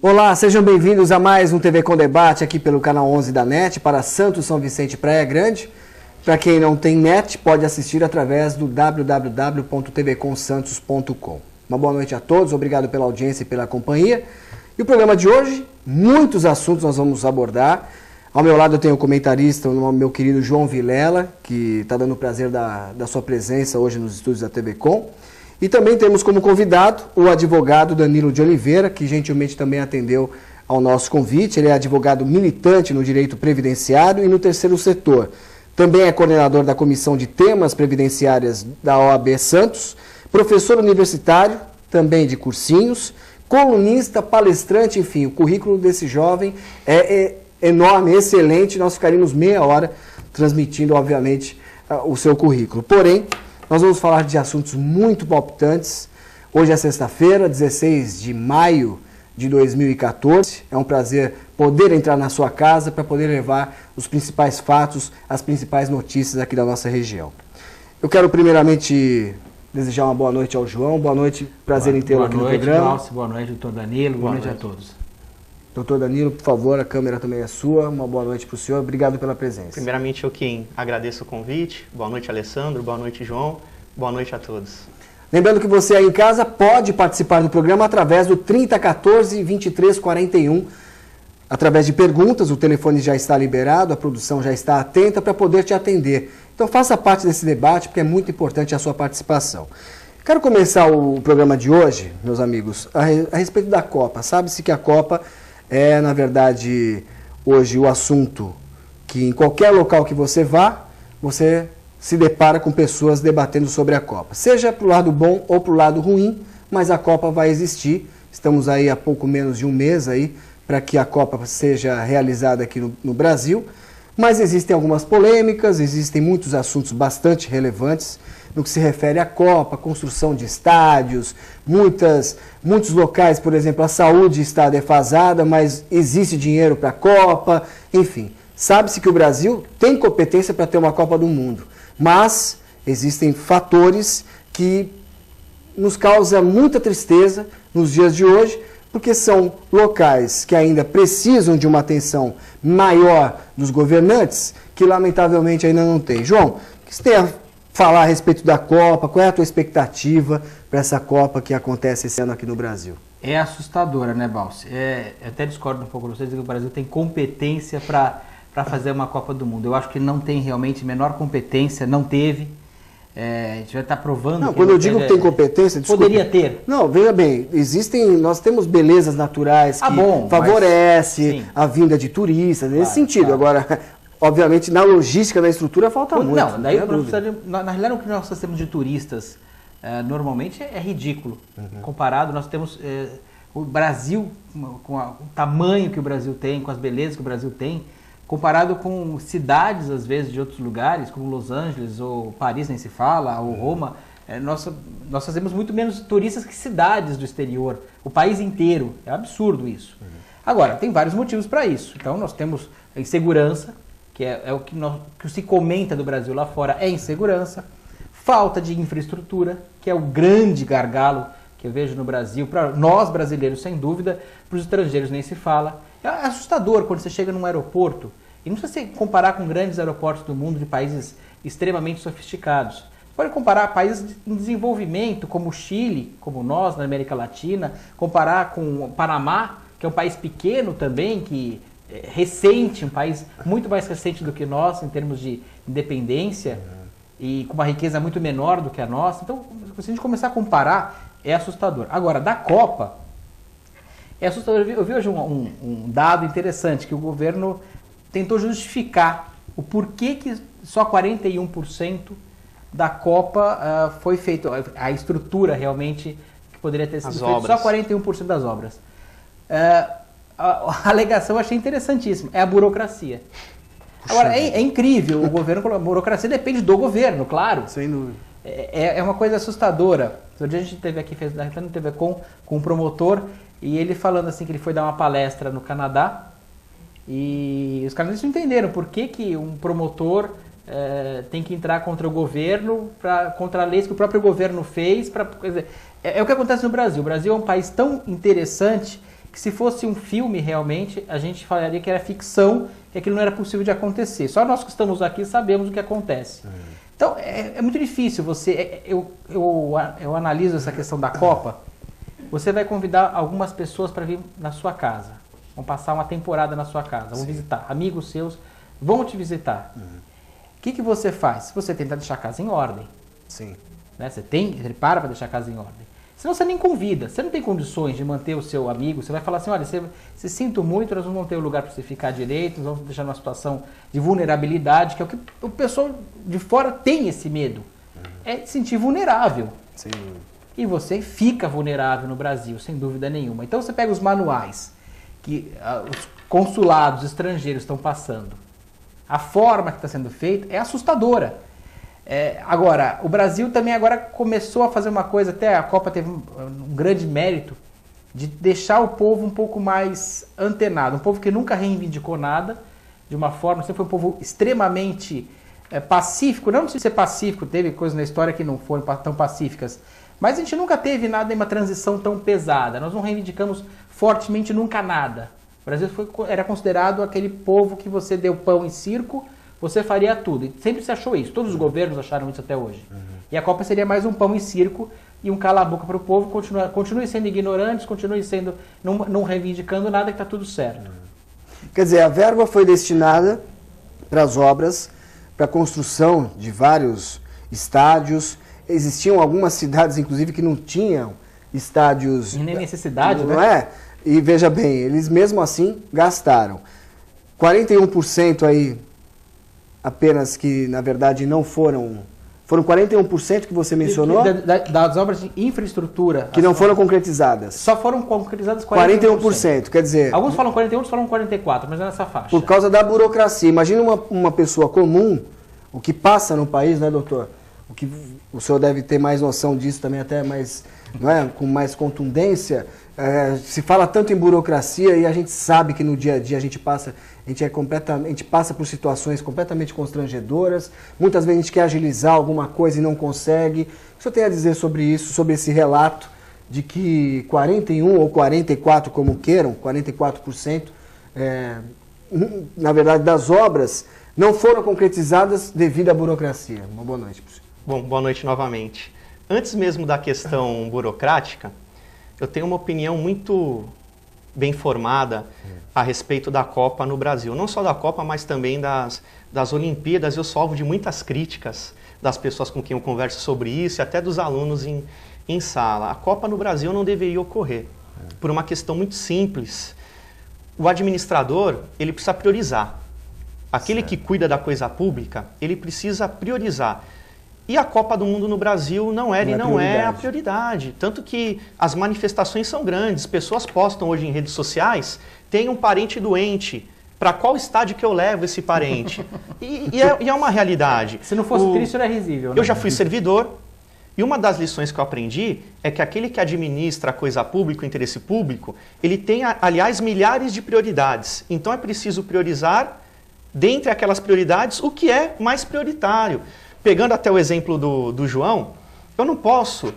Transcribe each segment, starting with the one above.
Olá, sejam bem-vindos a mais um TV Com Debate aqui pelo canal 11 da NET para Santos, São Vicente e Praia Grande. Para quem não tem NET, pode assistir através do www.tvcomsantos.com. Uma boa noite a todos, obrigado pela audiência e pela companhia. E o programa de hoje, muitos assuntos nós vamos abordar. Ao meu lado eu tenho o comentarista, o meu querido João Vilela, que está dando o prazer da sua presença hoje nos estúdios da TV Com. E também temos como convidado o advogado Danilo de Oliveira, que gentilmente também atendeu ao nosso convite. Ele é advogado militante no direito previdenciário e no terceiro setor. Também é coordenador da Comissão de Temas Previdenciárias da OAB Santos, professor universitário, também de cursinhos, colunista, palestrante, enfim, o currículo desse jovem é enorme, excelente. Nós ficaríamos meia hora transmitindo, obviamente, o seu currículo. Porém, nós vamos falar de assuntos muito palpitantes. Hoje é sexta-feira, 16 de maio de 2014. É um prazer poder entrar na sua casa para poder levar os principais fatos, as principais notícias aqui da nossa região. Eu quero primeiramente desejar uma boa noite ao João. Boa noite, prazer em tê-lo aqui no programa. Boa noite, doutor Danilo. Boa noite a todos. Doutor Danilo, por favor, a câmera também é sua. Uma boa noite para o senhor. Obrigado pela presença. Primeiramente, eu quem agradeço o convite. Boa noite, Alessandro. Boa noite, João. Boa noite a todos. Lembrando que você aí em casa pode participar do programa através do 3014-2341. Através de perguntas, o telefone já está liberado, a produção já está atenta para poder te atender. Então faça parte desse debate, porque é muito importante a sua participação. Quero começar o programa de hoje, meus amigos, a respeito da Copa. Sabe-se que a Copa é, na verdade, hoje o assunto que em qualquer local que você vá, você se depara com pessoas debatendo sobre a Copa. Seja para o lado bom ou para o lado ruim, mas a Copa vai existir. Estamos aí há pouco menos de um mês aí para que a Copa seja realizada aqui no Brasil. Mas existem algumas polêmicas, existem muitos assuntos bastante relevantes no que se refere à Copa, construção de estádios, muitos locais, por exemplo, a saúde está defasada, mas existe dinheiro para a Copa, enfim. Sabe-se que o Brasil tem competência para ter uma Copa do Mundo, mas existem fatores que nos causam muita tristeza nos dias de hoje, porque são locais que ainda precisam de uma atenção maior dos governantes, que lamentavelmente ainda não tem. João, o que você tem a falar a respeito da Copa? Qual é a tua expectativa para essa Copa que acontece esse ano aqui no Brasil? É assustadora, né, Balsi? Eu até discordo um pouco de vocês, que o Brasil tem competência para fazer uma Copa do Mundo. Eu acho que não tem realmente menor competência, não teve. A gente vai estar provando. Não, quando eu digo que tem competência, desculpa. Poderia ter. Não, veja bem, nós temos belezas naturais que favorecem a vinda de turistas, nesse sentido. Claro. Agora, obviamente, na logística, na estrutura, falta muito. Não, daí na realidade o que nós temos de turistas normalmente é ridículo. Comparado, nós temos o Brasil, com o tamanho que o Brasil tem, com as belezas que o Brasil tem, comparado com cidades, às vezes, de outros lugares, como Los Angeles ou Paris, nem se fala, ou Roma, nós fazemos muito menos turistas que cidades do exterior, o país inteiro. É absurdo isso. Agora, tem vários motivos para isso. Então, nós temos a insegurança, que é o que se comenta do Brasil lá fora, é insegurança, falta de infraestrutura, que é o grande gargalo que eu vejo no Brasil, para nós brasileiros, sem dúvida, para os estrangeiros nem se fala. É assustador quando você chega num aeroporto, e não precisa se comparar com grandes aeroportos do mundo de países extremamente sofisticados. Você pode comparar países em desenvolvimento, como o Chile, como nós, na América Latina, comparar com o Panamá, que é um país pequeno também, que recente, um país muito mais recente do que nós em termos de independência e com uma riqueza muito menor do que a nossa. Então, se a gente começar a comparar, é assustador. Agora, da Copa, é assustador. Eu vi hoje um dado interessante, que o governo tentou justificar o porquê que só 41% da Copa foi feito, a estrutura realmente que poderia ter sido feita, só 41% das obras. A alegação eu achei interessantíssima, é a burocracia. Agora, é incrível, o governo, a burocracia depende do governo, claro. Sem dúvida. É uma coisa assustadora. Outro dia a gente teve aqui, fez na TV com um promotor, e ele falando assim que ele foi dar uma palestra no Canadá, e os canadenses não entenderam por que um promotor tem que entrar contra o governo, contra leis que o próprio governo fez. Quer dizer, é o que acontece no Brasil. O Brasil é um país tão interessante que que se fosse um filme realmente, a gente falaria que era ficção, que aquilo não era possível de acontecer. Só nós que estamos aqui sabemos o que acontece. Então, é muito difícil você... Eu analiso essa questão da Copa. Você vai convidar algumas pessoas para vir na sua casa. Vão passar uma temporada na sua casa, vão visitar. Amigos seus vão te visitar. O que você faz? Você tenta deixar a casa em ordem. Sim. Né? Você para deixar a casa em ordem. Senão você nem convida. Você não tem condições de manter o seu amigo. Você vai falar assim, olha, você sinto muito, nós não vamos ter um lugar para você ficar direito, nós vamos deixar numa situação de vulnerabilidade, que é o que o pessoal de fora tem esse medo. É se sentir vulnerável. Sim. E você fica vulnerável no Brasil, sem dúvida nenhuma. Então você pega os manuais que os consulados estrangeiros estão passando. A forma que está sendo feita é assustadora. Agora, o Brasil também agora começou a fazer uma coisa, até a Copa teve um grande mérito, de deixar o povo um pouco mais antenado. Um povo que nunca reivindicou nada, de uma forma, sempre foi um povo extremamente pacífico. Não de ser pacífico, teve coisas na história que não foram tão pacíficas, mas a gente nunca teve nada em uma transição tão pesada. Nós não reivindicamos fortemente nunca nada. O Brasil era considerado aquele povo que você deu pão em circo, você faria tudo. E sempre se achou isso. Todos os governos acharam isso até hoje. E a Copa seria mais um pão em circo e um cala-boca para o povo. Continue sendo ignorantes, continue sendo não reivindicando nada, que está tudo certo. Quer dizer, a verba foi destinada para as obras, para a construção de vários estádios. Existiam algumas cidades, inclusive, que não tinham estádios... E nem necessidade, não né? é? E veja bem, eles mesmo assim gastaram. 41% aí, apenas que, na verdade, não foram... Foram 41% que você mencionou? Das obras de infraestrutura. Que não foram concretizadas. Só foram concretizadas 41%. Quer dizer... Alguns falam 41%, outros falam 44%, mas é nessa faixa. Por causa da burocracia. Imagina uma pessoa comum, o que passa no país, né, doutor? O senhor deve ter mais noção disso também, até mais, não é? Com mais contundência. Se fala tanto em burocracia e a gente sabe que no dia a dia a gente passa por situações completamente constrangedoras. Muitas vezes a gente quer agilizar alguma coisa e não consegue. O que o senhor tem a dizer sobre isso, sobre esse relato de que 41% ou 44%, como queiram, 44%, na verdade, das obras não foram concretizadas devido à burocracia? Uma boa noite para o senhor. Bom, boa noite novamente. Antes mesmo da questão burocrática, eu tenho uma opinião muito bem formada a respeito da Copa no Brasil. Não só da Copa, mas também das Olimpíadas. Eu sou alvo de muitas críticas das pessoas com quem eu converso sobre isso e até dos alunos em sala. A Copa no Brasil não deveria ocorrer, por uma questão muito simples. O administrador, ele precisa priorizar. Aquele que cuida da coisa pública, ele precisa priorizar. E a Copa do Mundo no Brasil não é a prioridade. Tanto que as manifestações são grandes. Pessoas postam hoje em redes sociais, tem um parente doente. Para qual estádio que eu levo esse parente? E é uma realidade. Se não fosse triste, era risível. Né? Eu já fui servidor. E uma das lições que eu aprendi é que aquele que administra a coisa pública, o interesse público, ele tem, aliás, milhares de prioridades. Então é preciso priorizar, dentre aquelas prioridades, o que é mais prioritário. Pegando até o exemplo do João, eu não posso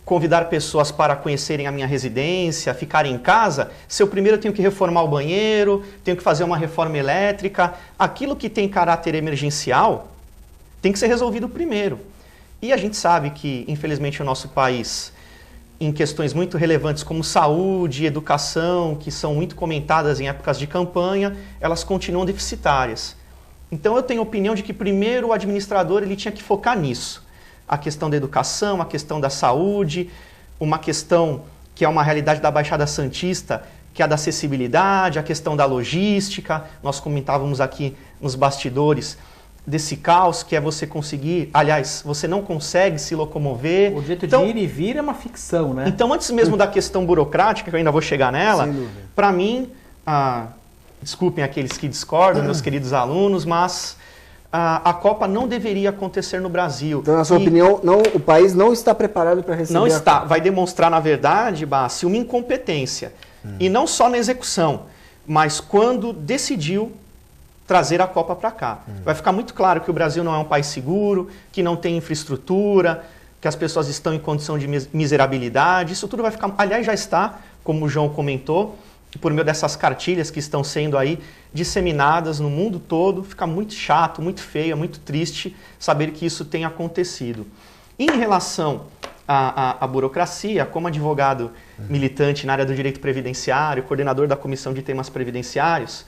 convidar pessoas para conhecerem a minha residência, ficarem em casa, se eu primeiro tenho que reformar o banheiro, tenho que fazer uma reforma elétrica. Aquilo que tem caráter emergencial tem que ser resolvido primeiro. E a gente sabe que, infelizmente, o nosso país, em questões muito relevantes como saúde, educação, que são muito comentadas em épocas de campanha, elas continuam deficitárias. Então eu tenho a opinião de que primeiro o administrador ele tinha que focar nisso. A questão da educação, a questão da saúde, uma questão que é uma realidade da Baixada Santista, que é a da acessibilidade, a questão da logística. Nós comentávamos aqui nos bastidores desse caos que é você conseguir, aliás, você não consegue se locomover. O jeito de ir e vir é uma ficção, né? Então, antes mesmo da questão burocrática, que eu ainda vou chegar nela, para mim, desculpem aqueles que discordam, meus queridos alunos, mas a Copa não deveria acontecer no Brasil. Então, na sua opinião, o país não está preparado para receber não está. a Copa. Vai demonstrar, na verdade, Bassi, uma incompetência. E não só na execução, mas quando decidiu trazer a Copa para cá. Vai ficar muito claro que o Brasil não é um país seguro, que não tem infraestrutura, que as pessoas estão em condição de miserabilidade. Isso tudo vai ficar... Aliás, já está, como o João comentou, por meio dessas cartilhas que estão sendo aí disseminadas no mundo todo. Fica muito chato, muito feio, é muito triste saber que isso tem acontecido. Em relação à burocracia, como advogado militante na área do direito previdenciário, coordenador da Comissão de Temas Previdenciários,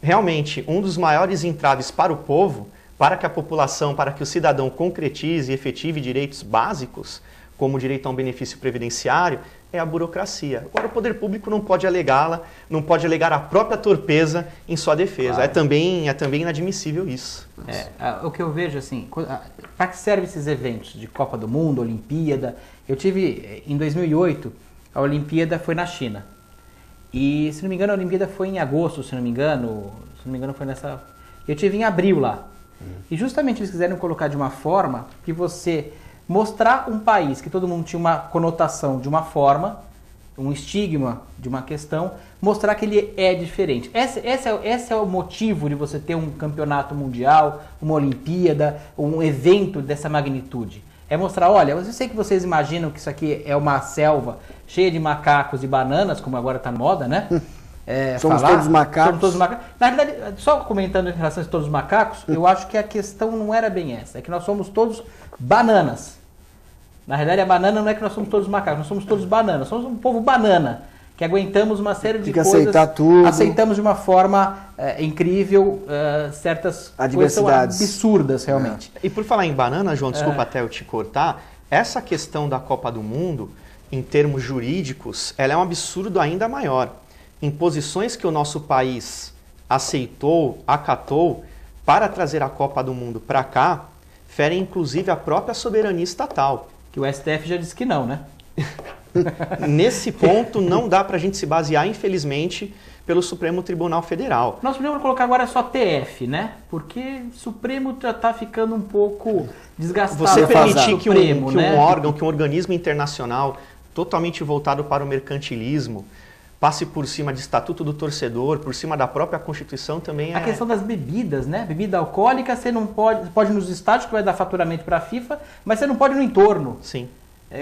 realmente um dos maiores entraves para o povo, para que a população, para que o cidadão concretize e efetive direitos básicos, como o direito a um benefício previdenciário, é a burocracia. Agora, o poder público não pode alegá-la, não pode alegar a própria torpeza em sua defesa. Claro. É também inadmissível isso. O que eu vejo, assim, para que servem esses eventos de Copa do Mundo, Olimpíada? Eu tive, em 2008, a Olimpíada foi na China. E, se não me engano, a Olimpíada foi em agosto, se não me engano foi nessa... Eu tive em abril lá. E justamente eles quiseram colocar de uma forma que você... mostrar um país que todo mundo tinha uma conotação de uma forma, um estigma de uma questão, mostrar que ele é diferente. Esse é o motivo de você ter um campeonato mundial, uma Olimpíada, um evento dessa magnitude. É mostrar, olha, eu sei que vocês imaginam que isso aqui é uma selva cheia de macacos e bananas, como agora está na moda, né? Somos todos macacos. Somos todos macacos. Na verdade, só comentando em relação a todos os macacos, eu acho que a questão não era bem essa, é que nós somos todos bananas. Na realidade, a banana não é que nós somos todos macacos, nós somos todos bananas. Somos um povo banana, que aguentamos uma série de coisas. Aceitar tudo. Aceitamos de uma forma incrível certas coisas são absurdas, realmente. E por falar em banana, João, desculpa até eu te cortar, essa questão da Copa do Mundo, em termos jurídicos, ela é um absurdo ainda maior. Imposições que o nosso país aceitou, acatou, para trazer a Copa do Mundo para cá, ferem inclusive a própria soberania estatal. Que o STF já disse que não, né? Nesse ponto, não dá para a gente se basear, infelizmente, pelo Supremo Tribunal Federal. Nós podemos colocar agora só TF, né? Porque Supremo já está ficando um pouco desgastado. Você permitir que Supremo, um órgão, que um organismo internacional totalmente voltado para o mercantilismo passe por cima de Estatuto do Torcedor, por cima da própria Constituição também é... A questão das bebidas, né? Bebida alcoólica, você não pode nos estádios, que vai dar faturamento para a FIFA, mas você não pode no entorno. Sim.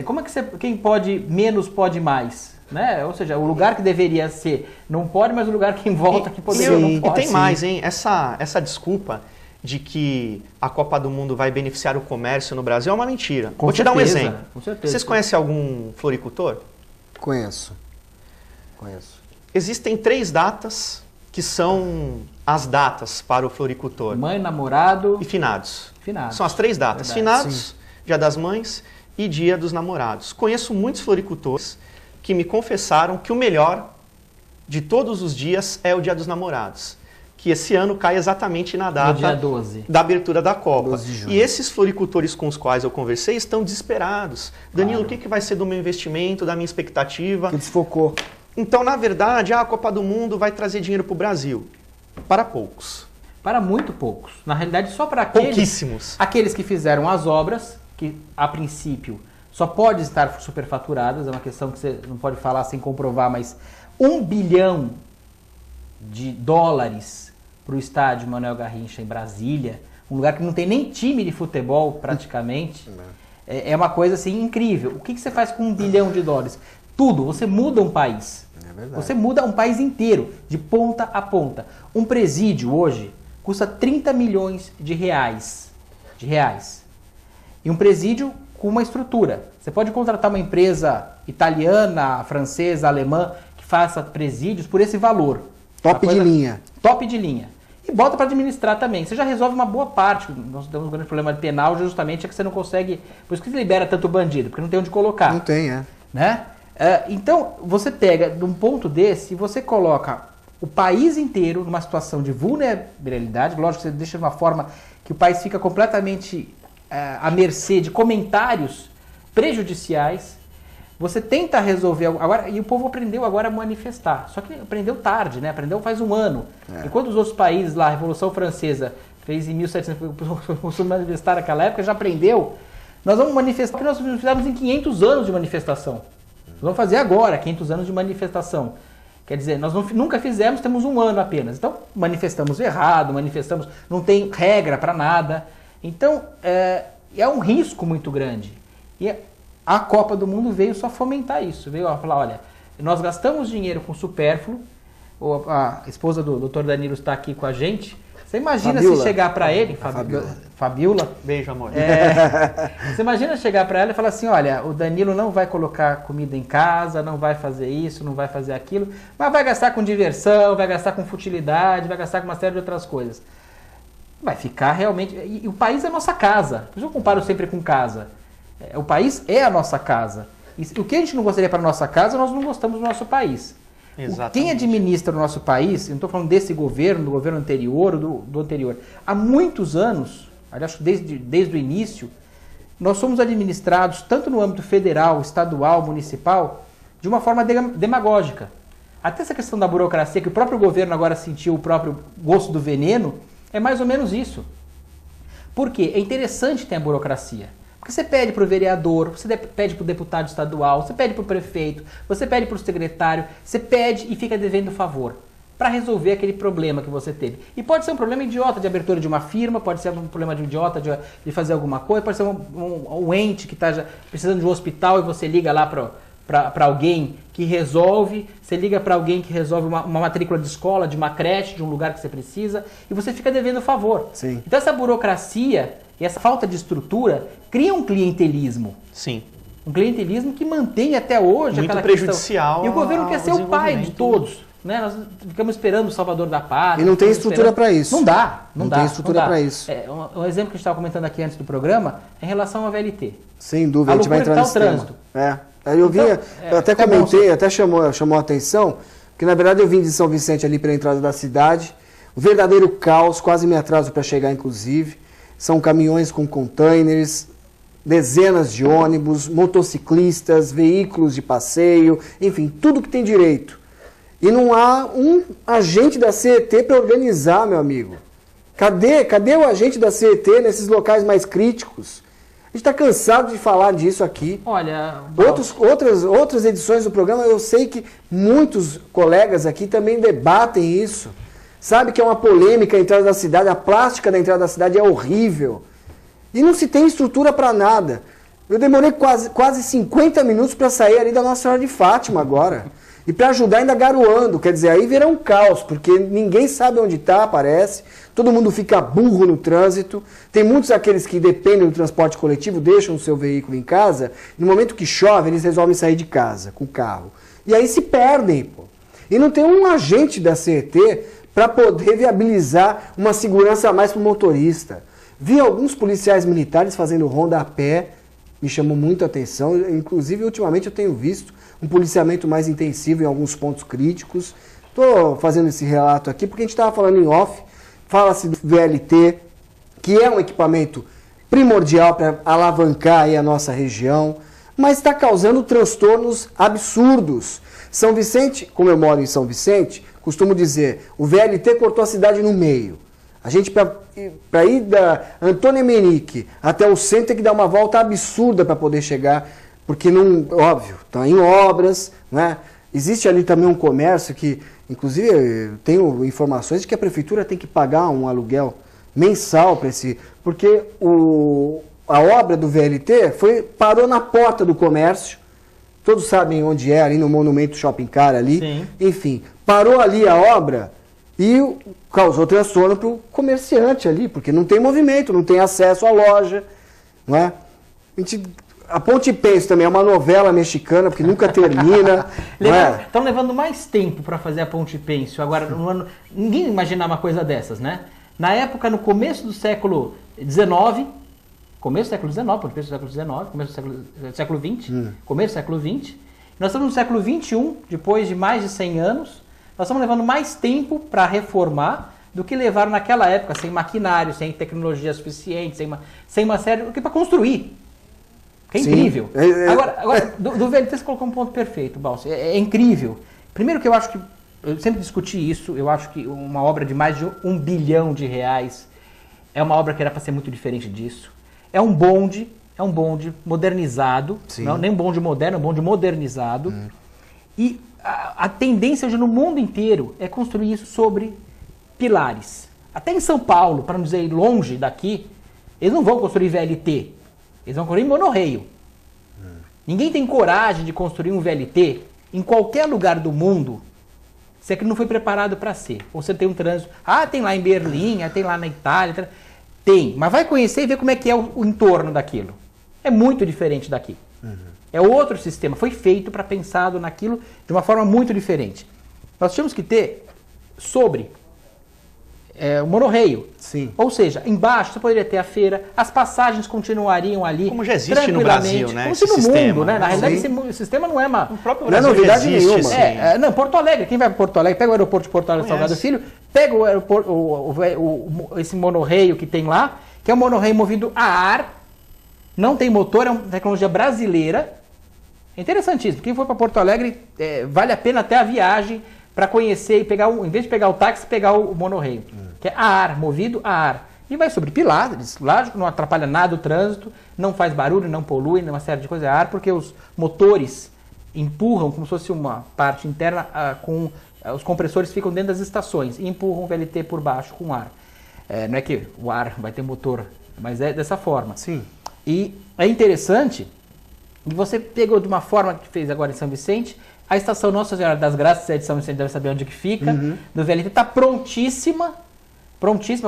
Como é que quem pode menos pode mais? Né? Ou seja, o lugar que deveria ser não pode, mas o lugar que em volta que poderia não pode. E tem mais, hein? Essa desculpa de que a Copa do Mundo vai beneficiar o comércio no Brasil é uma mentira. Vou te dar um exemplo. Com certeza. Vocês conhecem algum floricultor? Conheço. Existem 3 datas que são as datas para o floricultor. Mãe, namorado e finados. Finados. São as 3 datas. Verdade. Finados, Sim. Dia das Mães e Dia dos Namorados. Conheço muitos floricultores que me confessaram que o melhor de todos os dias é o Dia dos Namorados. Que esse ano cai exatamente na data no dia 12. Da abertura da Copa. 12 de junho. E esses floricultores com os quais eu conversei estão desesperados. Danilo, o que vai ser do meu investimento, da minha expectativa? Que desfocou. Então, na verdade, a Copa do Mundo vai trazer dinheiro para o Brasil. Para poucos. Para muito poucos. Na realidade, só para aqueles que fizeram as obras, que a princípio só pode estar superfaturadas, é uma questão que você não pode falar sem comprovar, mas $1 bilhão para o estádio Manuel Garrincha em Brasília, um lugar que não tem nem time de futebol praticamente, é uma coisa assim incrível. O que você faz com $1 bilhão? Tudo, você muda um país. É verdade. Você muda um país inteiro, de ponta a ponta. Um presídio hoje custa 30 milhões de reais. E um presídio com uma estrutura. Você pode contratar uma empresa italiana, francesa, alemã, que faça presídios por esse valor. Top de linha. Top de linha. E bota para administrar também. Você já resolve uma boa parte. Nós temos um grande problema de penal, justamente é que você não consegue... Por isso que você libera tanto bandido, porque não tem onde colocar. Não tem, né? Então, você pega de um ponto desse e você coloca o país inteiro numa situação de vulnerabilidade. Lógico que você deixa de uma forma que o país fica completamente à mercê de comentários prejudiciais. Você tenta resolver agora, e o povo aprendeu agora a manifestar. Só que aprendeu tarde, né? Aprendeu faz um ano. Enquanto os outros países lá, a Revolução Francesa fez em 1700, manifestar naquela época, já aprendeu. Nós vamos manifestar o que nós fizemos em 500 anos de manifestação. Nós vamos fazer agora 500 anos de manifestação. Quer dizer, nós nunca fizemos, temos um ano apenas. Então, manifestamos errado, não tem regra para nada. Então, é um risco muito grande. E a Copa do Mundo veio só fomentar isso. Veio falar, olha, nós gastamos dinheiro com supérfluo, a esposa do Dr. Danilo está aqui com a gente. Você imagina Fabiola. se chegar para ele, Fabiola. Beijo, amor. Você imagina chegar para ela e falar assim, olha, o Danilo não vai colocar comida em casa, não vai fazer isso, não vai fazer aquilo, mas vai gastar com diversão, vai gastar com futilidade, vai gastar com uma série de outras coisas. Vai ficar realmente... E o país é a nossa casa. Por isso eu comparo sempre com casa. O país é a nossa casa. E o que a gente não gostaria para a nossa casa, nós não gostamos do nosso país. Exatamente. Quem administra o nosso país, eu não estou falando desse governo, do governo anterior ou do anterior, há muitos anos, aliás, desde o início, nós somos administrados, tanto no âmbito federal, estadual, municipal, de uma forma demagógica. Até essa questão da burocracia, que o próprio governo agora sentiu o próprio gosto do veneno, é mais ou menos isso. Por quê? É interessante ter a burocracia. Porque você pede para o vereador, você pede para o deputado estadual, você pede para o prefeito, você pede para o secretário, você pede e fica devendo favor para resolver aquele problema que você teve. E pode ser um problema idiota de abertura de uma firma, pode ser um problema de idiota de fazer alguma coisa, pode ser um ente que está precisando de um hospital e você liga lá para alguém que resolve, você liga para alguém que resolve uma matrícula de escola, de uma creche, de um lugar que você precisa, e você fica devendo favor. Sim. Então essa burocracia e essa falta de estrutura cria um clientelismo. Sim. Um clientelismo que mantém até hoje muito aquela prejudicial. E o governo quer ser o pai de desenvolvimento. todos. Né? Nós ficamos esperando o salvador da pátria. E não tem ficamos estrutura esperando- para isso. Não dá. Não tem estrutura para isso. Um exemplo que a gente estava comentando aqui antes do programa é em relação ao VLT. Sem dúvida, a gente vai entrar tá o nesse tema. trânsito. Aí eu vinha, eu até é bom comentei, você- até chamou a atenção, que na verdade eu vim de São Vicente ali pela entrada da cidade, um verdadeiro caos, quase me atraso para chegar inclusive, são caminhões com containers, dezenas de ônibus, motociclistas, veículos de passeio, enfim, tudo que tem direito. E não há um agente da CET para organizar, meu amigo. Cadê o agente da CET nesses locais mais críticos? A gente está cansado de falar disso aqui. Olha, Outras edições do programa, eu sei que muitos colegas aqui também debatem isso. Sabe que é uma polêmica a entrada da cidade, a plástica da entrada da cidade é horrível. E não se tem estrutura para nada. Eu demorei quase 50 minutos para sair ali da Nossa Senhora de Fátima agora. E para ajudar ainda garoando, quer dizer, aí vira um caos, porque ninguém sabe onde está, parece. Todo mundo fica burro no trânsito. Tem muitos aqueles que dependem do transporte coletivo, deixam o seu veículo em casa. No momento que chove, eles resolvem sair de casa com o carro. E aí se perdem, pô. E não tem um agente da CET para poder viabilizar uma segurança a mais para o motorista. Vi alguns policiais militares fazendo ronda a pé, me chamou muito a atenção. Inclusive, ultimamente eu tenho visto um policiamento mais intensivo em alguns pontos críticos. Estou fazendo esse relato aqui porque a gente estava falando em off, fala-se do VLT, que é um equipamento primordial para alavancar aí a nossa região, mas está causando transtornos absurdos. São Vicente, como eu moro em São Vicente, costumo dizer, o VLT cortou a cidade no meio. A gente, para ir da Antônio Emerick até o centro, tem que dar uma volta absurda para poder chegar, porque, não, óbvio, está em obras, né? Existe ali também um comércio que, inclusive, eu tenho informações de que a prefeitura tem que pagar um aluguel mensal para esse... Porque a obra do VLT parou na porta do comércio, todos sabem onde é, ali no Monumento Shopping Car ali. Sim. Enfim, parou ali a obra e causou transtorno para o comerciante ali, porque não tem movimento, não tem acesso à loja, não é? A Ponte Pênsil também é uma novela mexicana, porque nunca termina. Não é? Estão levando mais tempo para fazer a Ponte Pênsil. Agora, no ano, ninguém imaginava uma coisa dessas, né? Na época, no começo do século XIX, começo do século XIX, Ponte Pênsil do século XIX, começo do século XX, começo do século XX. Nós estamos no século XXI, depois de mais de 100 anos, nós estamos levando mais tempo para reformar do que levaram naquela época, sem maquinário, sem tecnologia suficiente, sem uma série... do que para construir. Que é incrível. Agora do VLT você colocou um ponto perfeito, Balsi. É incrível. Primeiro que eu acho que, eu sempre discuti isso, eu acho que uma obra de mais de R$1 bilhão é uma obra que era para ser muito diferente disso. É um bonde modernizado, não, nem um bonde moderno, é um bonde modernizado. E a tendência hoje no mundo inteiro é construir isso sobre pilares. Até em São Paulo, para não dizer longe daqui, eles não vão construir VLT. Eles vão construir monorrail. Ninguém tem coragem de construir um VLT em qualquer lugar do mundo se aquilo não foi preparado para ser. Ou você tem um trânsito, tem lá em Berlim, tem lá na Itália, tem, mas vai conhecer e ver como é que é o entorno daquilo. É muito diferente daqui. É outro sistema, foi feito para pensado naquilo de uma forma muito diferente. Nós tínhamos que ter sobre o monorrail. Sim. Ou seja, embaixo você poderia ter a feira, as passagens continuariam ali. Como já existe no Brasil, né? Como se no mundo, né? Na realidade, esse sistema não é uma. O próprio Não é Brasil novidade já existe, nenhuma. Não, Porto Alegre, quem vai para Porto Alegre, pega o aeroporto de Porto Alegre Salgado Filho, pega o aeroporto, esse monorrail que tem lá, que é um monorrail movido a ar, não tem motor, é uma tecnologia brasileira. É interessantíssimo. Quem for para Porto Alegre, vale a pena até a viagem para conhecer e pegar, em vez de pegar o táxi, pegar o monorrail, que é a ar, movido a ar. E vai sobre pilares, lógico, não atrapalha nada o trânsito, não faz barulho, não polui, uma série de coisas a ar, porque os motores empurram, como se fosse uma parte interna, os compressores ficam dentro das estações e empurram o VLT por baixo com ar. Não é que o ar vai ter motor, mas é dessa forma. Sim. E é interessante, e você pegou de uma forma que fez agora em São Vicente, a estação Nossa Senhora das Graças, de São Vicente, deve saber onde que fica, do VLT, está prontíssima,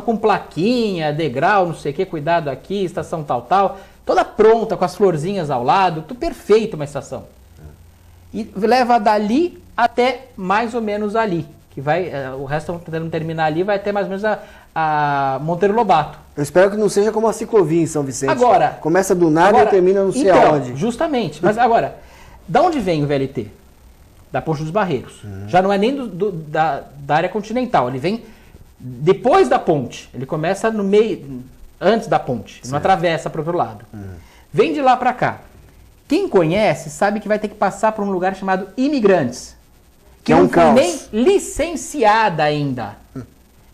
com plaquinha, degrau, não sei o que, cuidado aqui, estação tal, toda pronta, com as florzinhas ao lado, tudo perfeito uma estação. E leva dali até mais ou menos ali, que vai, o resto estão tentando terminar ali, vai até mais ou menos a Monteiro Lobato. Eu espero que não seja como a ciclovia em São Vicente. Agora, começa do nada e termina não sei aonde. Justamente, mas agora, da onde vem o VLT? Da Ponte dos Barreiros. Já não é nem da área continental, ele vem depois da ponte. Ele começa no meio, antes da ponte, não atravessa para o outro lado. Vem de lá para cá. Quem conhece sabe que vai ter que passar por um lugar chamado Imigrantes, que não foi nem licenciada ainda.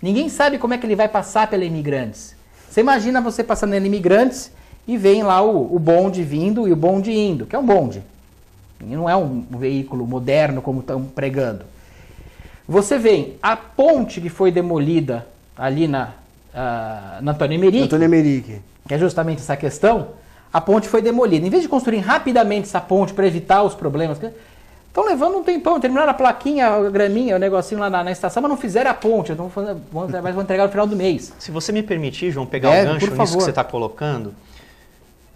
Ninguém sabe como é que ele vai passar pela Imigrantes. Você imagina você passando em Imigrantes e vem lá o bonde vindo e o bonde indo, que é um bonde. Não é um veículo moderno como estão pregando. Você vem, a ponte que foi demolida ali na Antônio Emerick, que é justamente essa questão, a ponte foi demolida. Em vez de construir rapidamente essa ponte para evitar os problemas, estão levando um tempão, terminaram a plaquinha, a graminha, o negocinho lá na estação, mas não fizeram a ponte, mas vão entregar no final do mês. Se você me permitir, João, pegar o gancho nisso que você está colocando,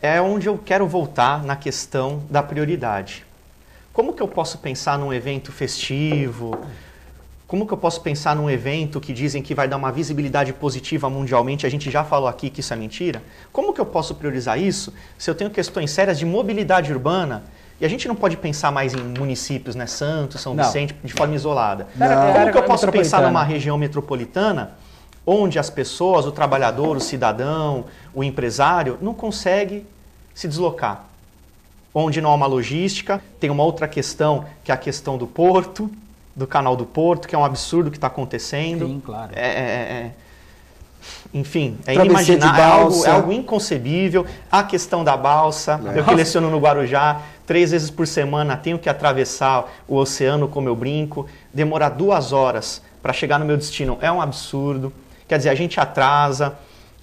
é onde eu quero voltar na questão da prioridade. Como que eu posso pensar num evento festivo? Como que eu posso pensar num evento que dizem que vai dar uma visibilidade positiva mundialmente? A gente já falou aqui que isso é mentira. Como que eu posso priorizar isso se eu tenho questões sérias de mobilidade urbana? E a gente não pode pensar mais em municípios, né? Santos, São Vicente, de forma isolada. Como que eu posso pensar numa região metropolitana onde as pessoas, o trabalhador, o cidadão, o empresário, não consegue se deslocar? Onde não há uma logística, tem uma outra questão, que é a questão do porto, do canal do Porto, que é um absurdo que está acontecendo. Sim, claro. Enfim, é inimaginável, é algo inconcebível. A questão da balsa, eu que leciono no Guarujá, 3 vezes por semana tenho que atravessar o oceano, como eu brinco, demorar 2 horas para chegar no meu destino é um absurdo. Quer dizer, a gente atrasa.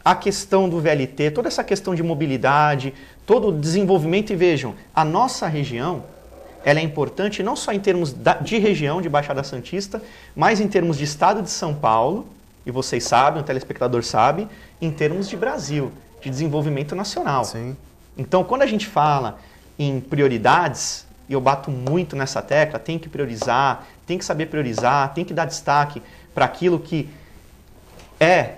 A questão do VLT, toda essa questão de mobilidade, todo o desenvolvimento, e vejam, a nossa região, ela é importante não só em termos de região, de Baixada Santista, mas em termos de estado de São Paulo, e vocês sabem, o telespectador sabe, em termos de Brasil, de desenvolvimento nacional. Sim. Então, quando a gente fala em prioridades, e eu bato muito nessa tecla, tem que priorizar, tem que saber priorizar, tem que dar destaque para aquilo que é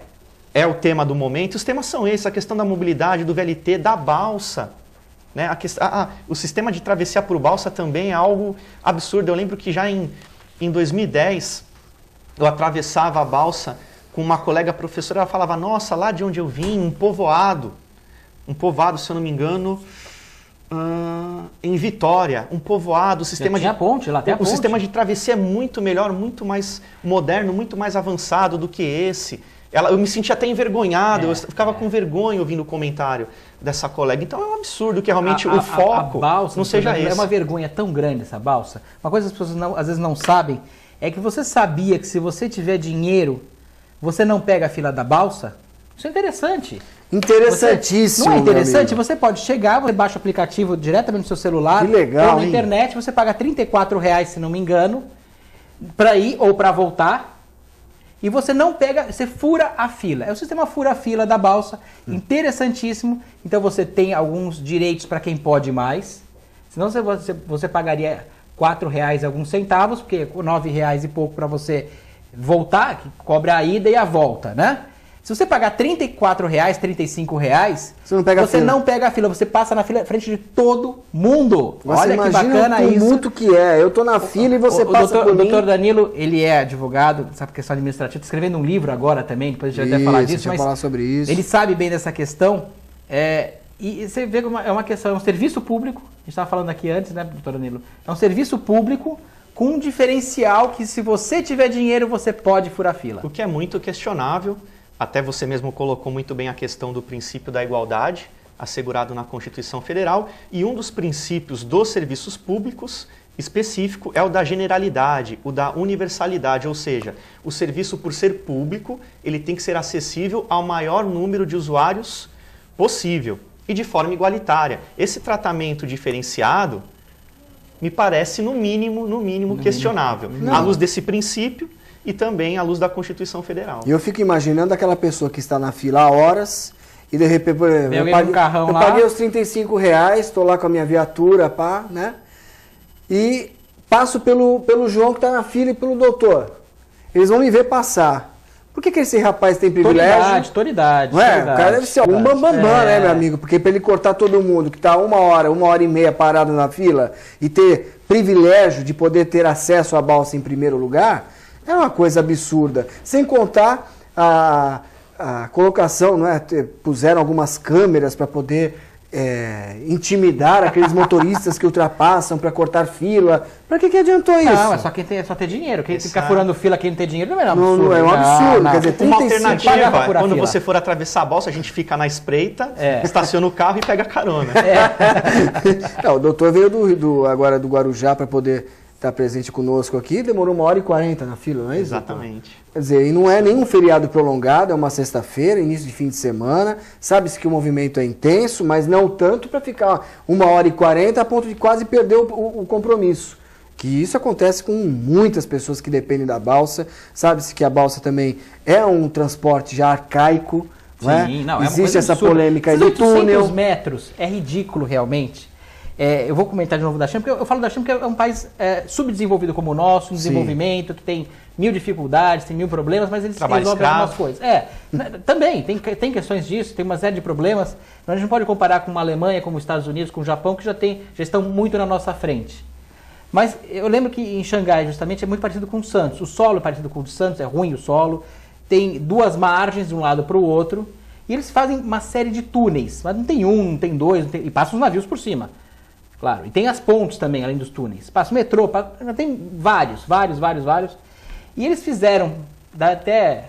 o tema do momento. Os temas são esses, a questão da mobilidade, do VLT, da balsa. Né? O sistema de travessia por balsa também é algo absurdo. Eu lembro que já em 2010, eu atravessava a balsa com uma colega professora, ela falava, nossa, lá de onde eu vim, um povoado, se eu não me engano, em Vitória, um povoado, o sistema o sistema de travessia é muito melhor, muito mais moderno, muito mais avançado do que esse. Eu me sentia até envergonhado, eu ficava com vergonha ouvindo o comentário dessa colega. Então é um absurdo que realmente o foco a balsa, não seja esse. É uma vergonha tão grande essa balsa. Uma coisa que as pessoas às vezes não sabem é que você sabia que se você tiver dinheiro, você não pega a fila da balsa. Isso é interessante. Interessantíssimo. Não é interessante? Você pode chegar, você baixa o aplicativo diretamente no seu celular. Que legal, ou na internet, você paga R$ 34, se não me engano. para ir ou para voltar, e você não pega, você fura a fila. É o sistema fura-fila da balsa, interessantíssimo. Então você tem alguns direitos para quem pode mais. Senão você pagaria R$4 e alguns centavos, porque R$9 e pouco para você voltar, que cobra a ida e a volta, né? Se você pagar R$34, R$35, você não pega a fila, você passa na fila frente de todo mundo. Você olha que bacana isso. O tumulto que é. Eu tô na fila e você passa por mim. O doutor Danilo, ele é advogado, sabe questão administrativa, está escrevendo um livro agora também, depois a gente vai até falar disso, mas falar sobre isso. Ele sabe bem dessa questão. E você vê que é uma questão, é um serviço público, a gente estava falando aqui antes, né, doutor Danilo? É um serviço público com um diferencial que, se você tiver dinheiro, você pode furar fila. O que é muito questionável. Até você mesmo colocou muito bem a questão do princípio da igualdade, assegurado na Constituição Federal, e um dos princípios dos serviços públicos específico é o da generalidade, o da universalidade, ou seja, o serviço, por ser público, ele tem que ser acessível ao maior número de usuários possível e de forma igualitária. Esse tratamento diferenciado me parece, no mínimo questionável, à luz desse princípio e também à luz da Constituição Federal. E eu fico imaginando aquela pessoa que está na fila há horas e de repente, por exemplo, eu paguei os R$35, estou lá com a minha viatura, pá, né? E passo pelo João que está na fila e pelo doutor. Eles vão me ver passar. Por que esse rapaz tem privilégio? Autoridade. Não é? O cara deve ser um bambambam, né, meu amigo? Porque para ele cortar todo mundo que está uma hora e meia parado na fila e ter privilégio de poder ter acesso à balsa em primeiro lugar, é uma coisa absurda. Sem contar a colocação, não é? Puseram algumas câmeras para poder intimidar aqueles motoristas que ultrapassam para cortar fila. Para que adiantou isso? Não, é só ter dinheiro. Quem fica furando fila, quem não tem dinheiro, não é um absurdo. Não é um absurdo. Quer dizer, uma alternativa, quando você for atravessar a balsa, a gente fica na espreita, estaciona o carro e pega carona. Não, o doutor veio agora do Guarujá para poder estar presente conosco aqui, demorou 1h40 na fila, não é isso? Exatamente. Quer dizer, e não é nenhum feriado prolongado, é uma sexta-feira, início de fim de semana, sabe-se que o movimento é intenso, mas não tanto para ficar 1h40 a ponto de quase perder o compromisso. Que isso acontece com muitas pessoas que dependem da balsa, sabe-se que a balsa também é um transporte já arcaico, não é? Sim, não, existe essa polêmica aí do túnel. 800 metros, é ridículo realmente. Eu vou comentar de novo da China, porque eu falo da China porque é um país subdesenvolvido como o nosso, em desenvolvimento, que tem mil dificuldades, tem mil problemas, mas eles resolvem algumas coisas. Também, tem questões disso, tem uma série de problemas. A gente não pode comparar com uma Alemanha, como os Estados Unidos, com o Japão, que já estão muito na nossa frente. Mas eu lembro que em Xangai, justamente, é muito parecido com o Santos. O solo é parecido com o Santos, é ruim o solo. Tem duas margens de um lado para o outro. E eles fazem uma série de túneis, mas não tem um, não tem dois, e passam os navios por cima. Claro, e tem as pontes também, além dos túneis. Passa o metrô, tem vários. E eles fizeram, até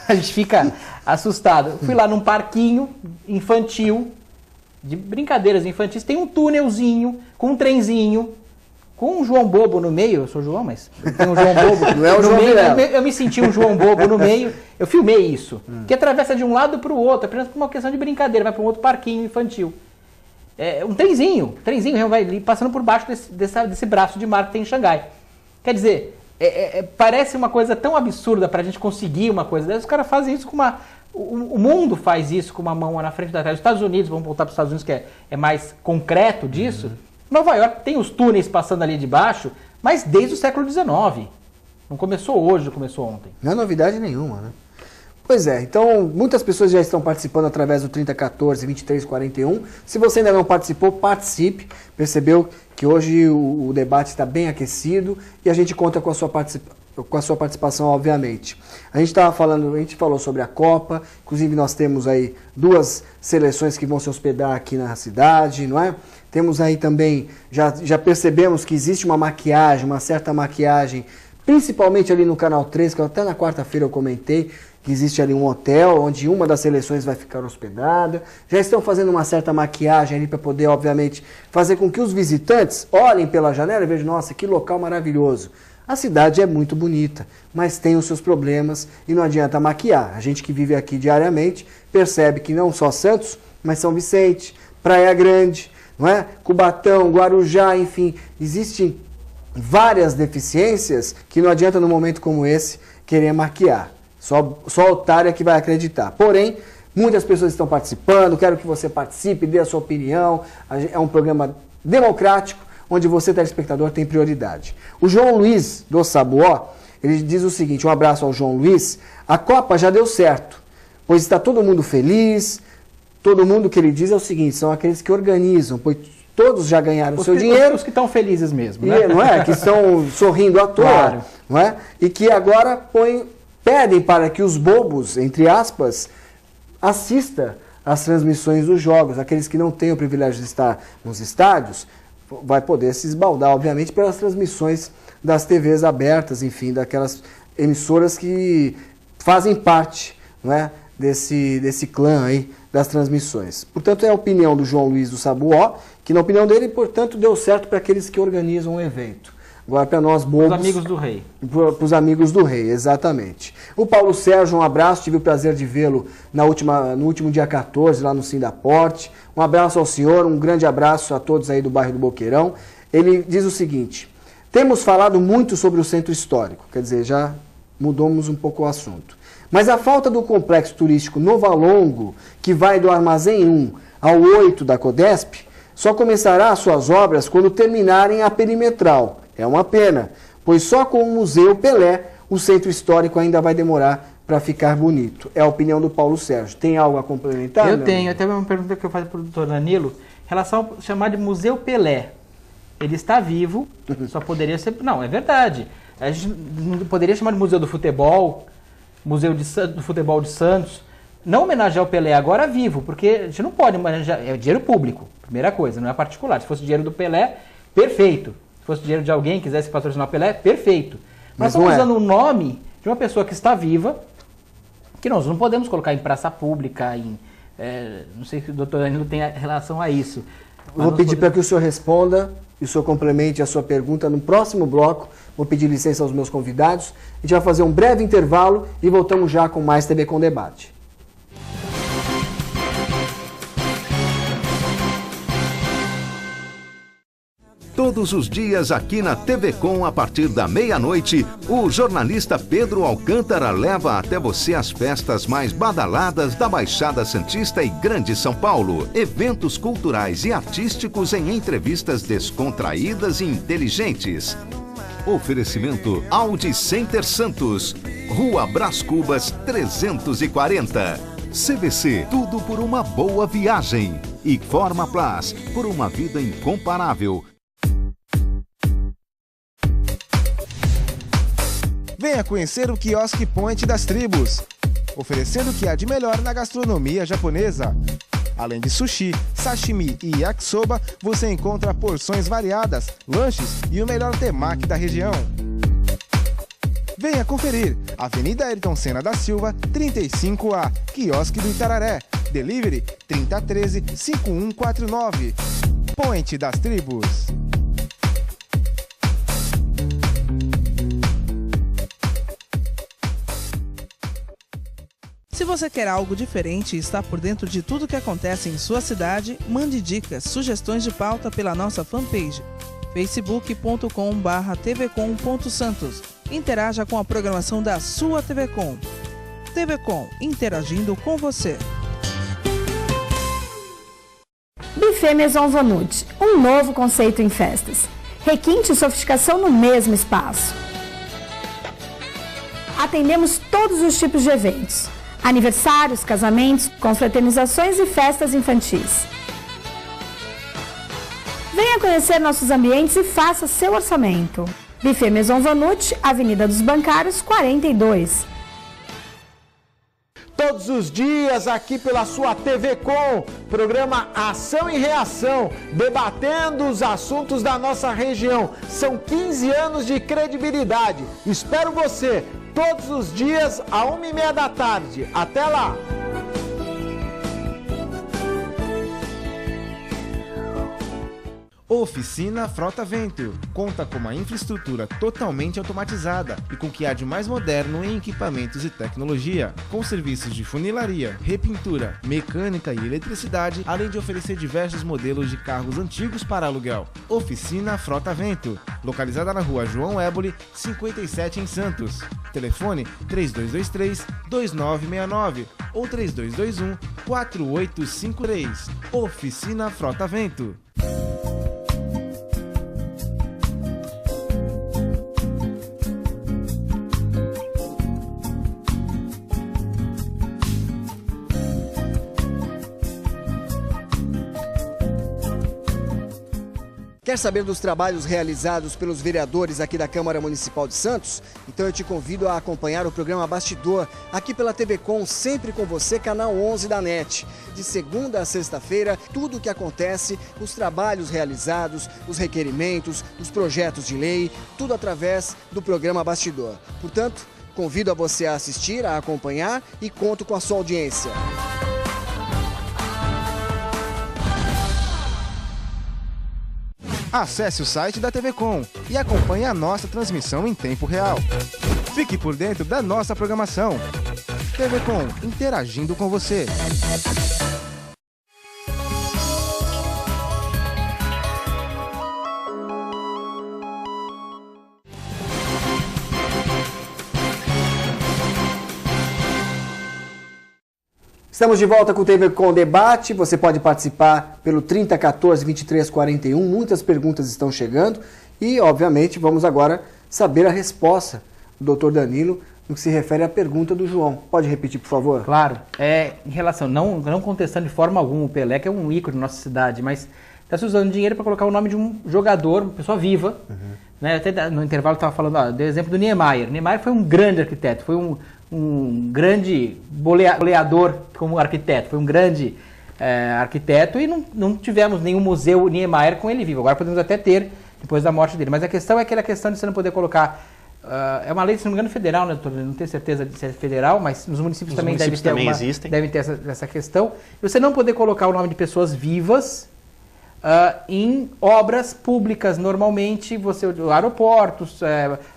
a gente fica assustado. Eu fui lá num parquinho infantil, de brincadeiras infantis, tem um túnelzinho, com um trenzinho, com um João Bobo no meio. Eu sou João, mas tem um João Bobo não é o no João meio. Vilela. Eu me senti um João Bobo no meio. Eu filmei isso. Que atravessa de um lado para o outro, apenas por uma questão de brincadeira, vai para um outro parquinho infantil. Um trenzinho vai passando por baixo desse braço de mar que tem em Xangai. Quer dizer, parece uma coisa tão absurda para a gente conseguir uma coisa dessa. Os caras fazem isso com uma... O mundo faz isso com uma mão na frente da trás. Os Estados Unidos, vamos voltar para os Estados Unidos, que é mais concreto disso. Nova York tem os túneis passando ali de baixo, mas desde o século XIX. Não começou hoje, não começou ontem. Não é novidade nenhuma, né? Pois é, então muitas pessoas já estão participando através do 3014-2341. Se você ainda não participou, participe. Percebeu que hoje o debate está bem aquecido e a gente conta com a sua participação, obviamente. A gente falou sobre a Copa, inclusive nós temos aí 2 seleções que vão se hospedar aqui na cidade, não é? Temos aí também, já percebemos que existe uma certa maquiagem, principalmente ali no Canal 3, que até na quarta-feira eu comentei, que existe ali um hotel onde uma das seleções vai ficar hospedada. Já estão fazendo uma certa maquiagem ali para poder, obviamente, fazer com que os visitantes olhem pela janela e vejam, nossa, que local maravilhoso. A cidade é muito bonita, mas tem os seus problemas e não adianta maquiar. A gente que vive aqui diariamente percebe que não só Santos, mas São Vicente, Praia Grande, não é? Cubatão, Guarujá, enfim, existem várias deficiências que não adianta num momento como esse querer maquiar. Só otário é que vai acreditar. Porém, muitas pessoas estão participando, quero que você participe, dê a sua opinião. É um programa democrático, onde você, telespectador, tem prioridade. O João Luiz, do Sabuó, ele diz o seguinte, um abraço ao João Luiz, a Copa já deu certo, pois está todo mundo feliz, todo mundo que ele diz é o seguinte, são aqueles que organizam, pois todos já ganharam o seu dinheiro. Os que estão felizes mesmo, né? Não é? Que estão sorrindo à toa, claro. Não é? E que agora pedem para que os bobos, entre aspas, assista às transmissões dos jogos. Aqueles que não têm o privilégio de estar nos estádios, vai poder se esbaldar, obviamente, pelas transmissões das TVs abertas, enfim, daquelas emissoras que fazem parte, não é, desse clã aí das transmissões. Portanto, é a opinião do João Luiz do Sabuó, que na opinião dele, portanto, deu certo para aqueles que organizam o evento. Agora, para nós bobos... Os amigos do rei. Para os amigos do rei, exatamente. O Paulo Sérgio, um abraço, tive o prazer de vê-lo no último dia 14, lá no Sindaporte. Um abraço ao senhor, um grande abraço a todos aí do bairro do Boqueirão. Ele diz o seguinte, temos falado muito sobre o centro histórico, quer dizer, já mudamos um pouco o assunto. Mas a falta do complexo turístico Nova Longo, que vai do Armazém 1 ao 8 da Codesp, só começará as suas obras quando terminarem a perimetral. É uma pena, pois só com o Museu Pelé o centro histórico ainda vai demorar para ficar bonito. É a opinião do Paulo Sérgio. Tem algo a complementar? Eu tenho, até uma pergunta que eu faço para o doutor Danilo, em relação a chamar de Museu Pelé. Ele está vivo, só poderia ser... Não, é verdade. A gente não poderia chamar de Museu do Futebol, Museu do Futebol de Santos, não homenagear o Pelé agora vivo, porque a gente não pode homenagear, é dinheiro público, primeira coisa, não é particular. Se fosse dinheiro do Pelé, perfeito. Se fosse dinheiro de alguém que quisesse patrocinar o Pelé, perfeito. Mas estamos usando o nome de uma pessoa que está viva, que nós não podemos colocar em praça pública, não sei se o doutor Danilo tem relação a isso. Vou pedir para que o senhor responda e o senhor complemente a sua pergunta no próximo bloco. Vou pedir licença aos meus convidados. A gente vai fazer um breve intervalo e voltamos já com mais TV Com Debate. Todos os dias aqui na TV Com, a partir da meia-noite, o jornalista Pedro Alcântara leva até você as festas mais badaladas da Baixada Santista e Grande São Paulo. Eventos culturais e artísticos em entrevistas descontraídas e inteligentes. Oferecimento Audi Center Santos, Rua Brás Cubas 340. CVC, tudo por uma boa viagem. E Forma Plus, por uma vida incomparável. Venha conhecer o Quiosque Point das Tribos, oferecendo o que há de melhor na gastronomia japonesa. Além de sushi, sashimi e yakisoba, você encontra porções variadas, lanches e o melhor temaki da região. Venha conferir, Avenida Ayrton Senna da Silva, 35A, Quiosque do Itararé. Delivery 3013-5149. Point das Tribos. Se você quer algo diferente e está por dentro de tudo que acontece em sua cidade, mande dicas, sugestões de pauta pela nossa fanpage facebook.com/tvcom.santos. Interaja com a programação da sua TV Com. TV Com, interagindo com você. Buffet Maison Vanut, um novo conceito em festas. Requinte e sofisticação no mesmo espaço. Atendemos todos os tipos de eventos. Aniversários, casamentos, confraternizações e festas infantis. Venha conhecer nossos ambientes e faça seu orçamento. Buffet Maison Vanut, Avenida dos Bancários, 42. Todos os dias aqui pela sua TV Com, programa Ação e Reação, debatendo os assuntos da nossa região. São 15 anos de credibilidade. Espero você todos os dias, às 1h30 da tarde. Até lá! Oficina Frota Vento. Conta com uma infraestrutura totalmente automatizada e com o que há de mais moderno em equipamentos e tecnologia, com serviços de funilaria, repintura, mecânica e eletricidade, além de oferecer diversos modelos de carros antigos para aluguel. Oficina Frota Vento, localizada na rua João Éboli, 57 em Santos. Telefone 3223-2969 ou 3221-4853. Oficina Frota Vento. Quer saber dos trabalhos realizados pelos vereadores aqui da Câmara Municipal de Santos? Então eu te convido a acompanhar o programa Bastidor, aqui pela TV Com, sempre com você, canal 11 da NET. De segunda a sexta-feira, tudo o que acontece, os trabalhos realizados, os requerimentos, os projetos de lei, tudo através do programa Bastidor. Portanto, convido a você a assistir, a acompanhar e conto com a sua audiência. Acesse o site da TV Com e acompanhe a nossa transmissão em tempo real. Fique por dentro da nossa programação. TV Com, interagindo com você. Estamos de volta com o TV Com Debate. Você pode participar pelo 3014-2341. Muitas perguntas estão chegando e, obviamente, vamos agora saber a resposta do Dr. Danilo no que se refere à pergunta do João. Pode repetir, por favor? Claro. Em relação, não contestando de forma alguma o Pelé, que é um ícone da nossa cidade, mas está se usando dinheiro para colocar o nome de um jogador, uma pessoa viva. Né? Até no intervalo estava falando, deu exemplo do Niemeyer. Niemeyer foi um grande arquiteto, foi um grande boleador como arquiteto, foi um grande arquiteto e não tivemos nenhum museu Niemeyer com ele vivo. Agora podemos até ter, depois da morte dele. Mas a questão é aquela questão de você não poder colocar... é uma lei, se não me engano, federal, né, doutor? Não tenho certeza de se é federal, mas nos municípios também devem ter essa questão. E você não poder colocar o nome de pessoas vivas em obras públicas, normalmente, aeroportos,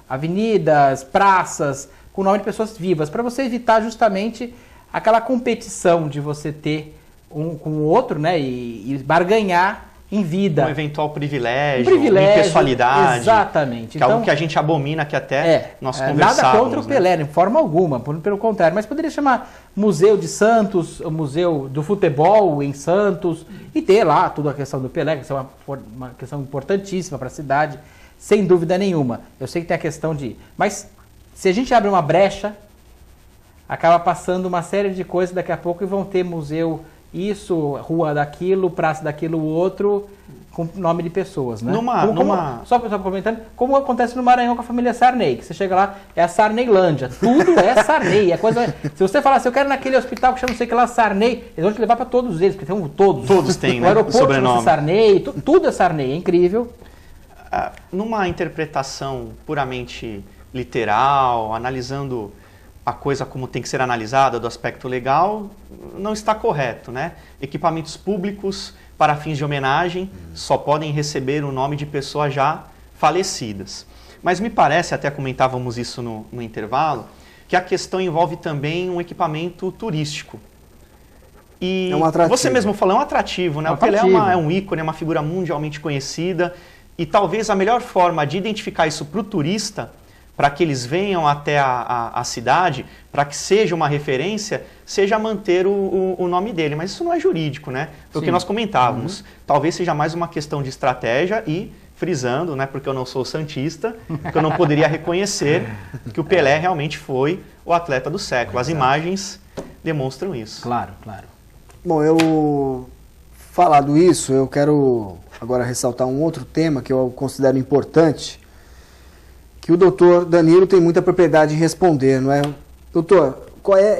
avenidas, praças, com o nome de pessoas vivas, para você evitar justamente aquela competição de você ter um com o outro, né, e barganhar em vida. Um eventual privilégio, impessoalidade. Exatamente. Que é algo que a gente abomina, que até nós conversávamos. Nada contra o Pelé, de forma alguma, pelo contrário. Mas poderia chamar Museu de Santos, Museu do Futebol em Santos, e ter lá toda a questão do Pelé, que é uma questão importantíssima para a cidade, sem dúvida nenhuma. Eu sei que tem a questão de... Mas se a gente abre uma brecha, acaba passando uma série de coisas daqui a pouco e vão ter museu isso, rua daquilo, praça daquilo, outro, com nome de pessoas, né? Só comentando, como acontece no Maranhão com a família Sarney, que você chega lá, é a Sarneylândia, tudo é Sarney, se você falar assim, eu quero naquele hospital que chama não sei o que lá, Sarney, eles vão te levar para todos eles, porque tem todos. Todos têm, né? O aeroporto chama Sarney, tudo é Sarney, é incrível. Numa interpretação puramente literal, analisando a coisa como tem que ser analisada do aspecto legal, não está correto, né? Equipamentos públicos para fins de homenagem só podem receber o nome de pessoas já falecidas. Mas me parece, até comentávamos isso no intervalo, que a questão envolve também um equipamento turístico. E você mesmo falou, é um atrativo, né? O Pelé é um ícone, é uma figura mundialmente conhecida e talvez a melhor forma de identificar isso para o turista, para que eles venham até a cidade, para que seja uma referência, seja manter o nome dele. Mas isso não é jurídico, né? Foi o que nós comentávamos. Talvez seja mais uma questão de estratégia e, frisando, né, porque eu não sou santista, que eu não poderia reconhecer que o Pelé realmente foi o atleta do século. As imagens demonstram isso. Claro, claro. Bom, eu falado isso, eu quero agora ressaltar um outro tema que eu considero importante, que o doutor Danilo tem muita propriedade em responder, não é? Doutor,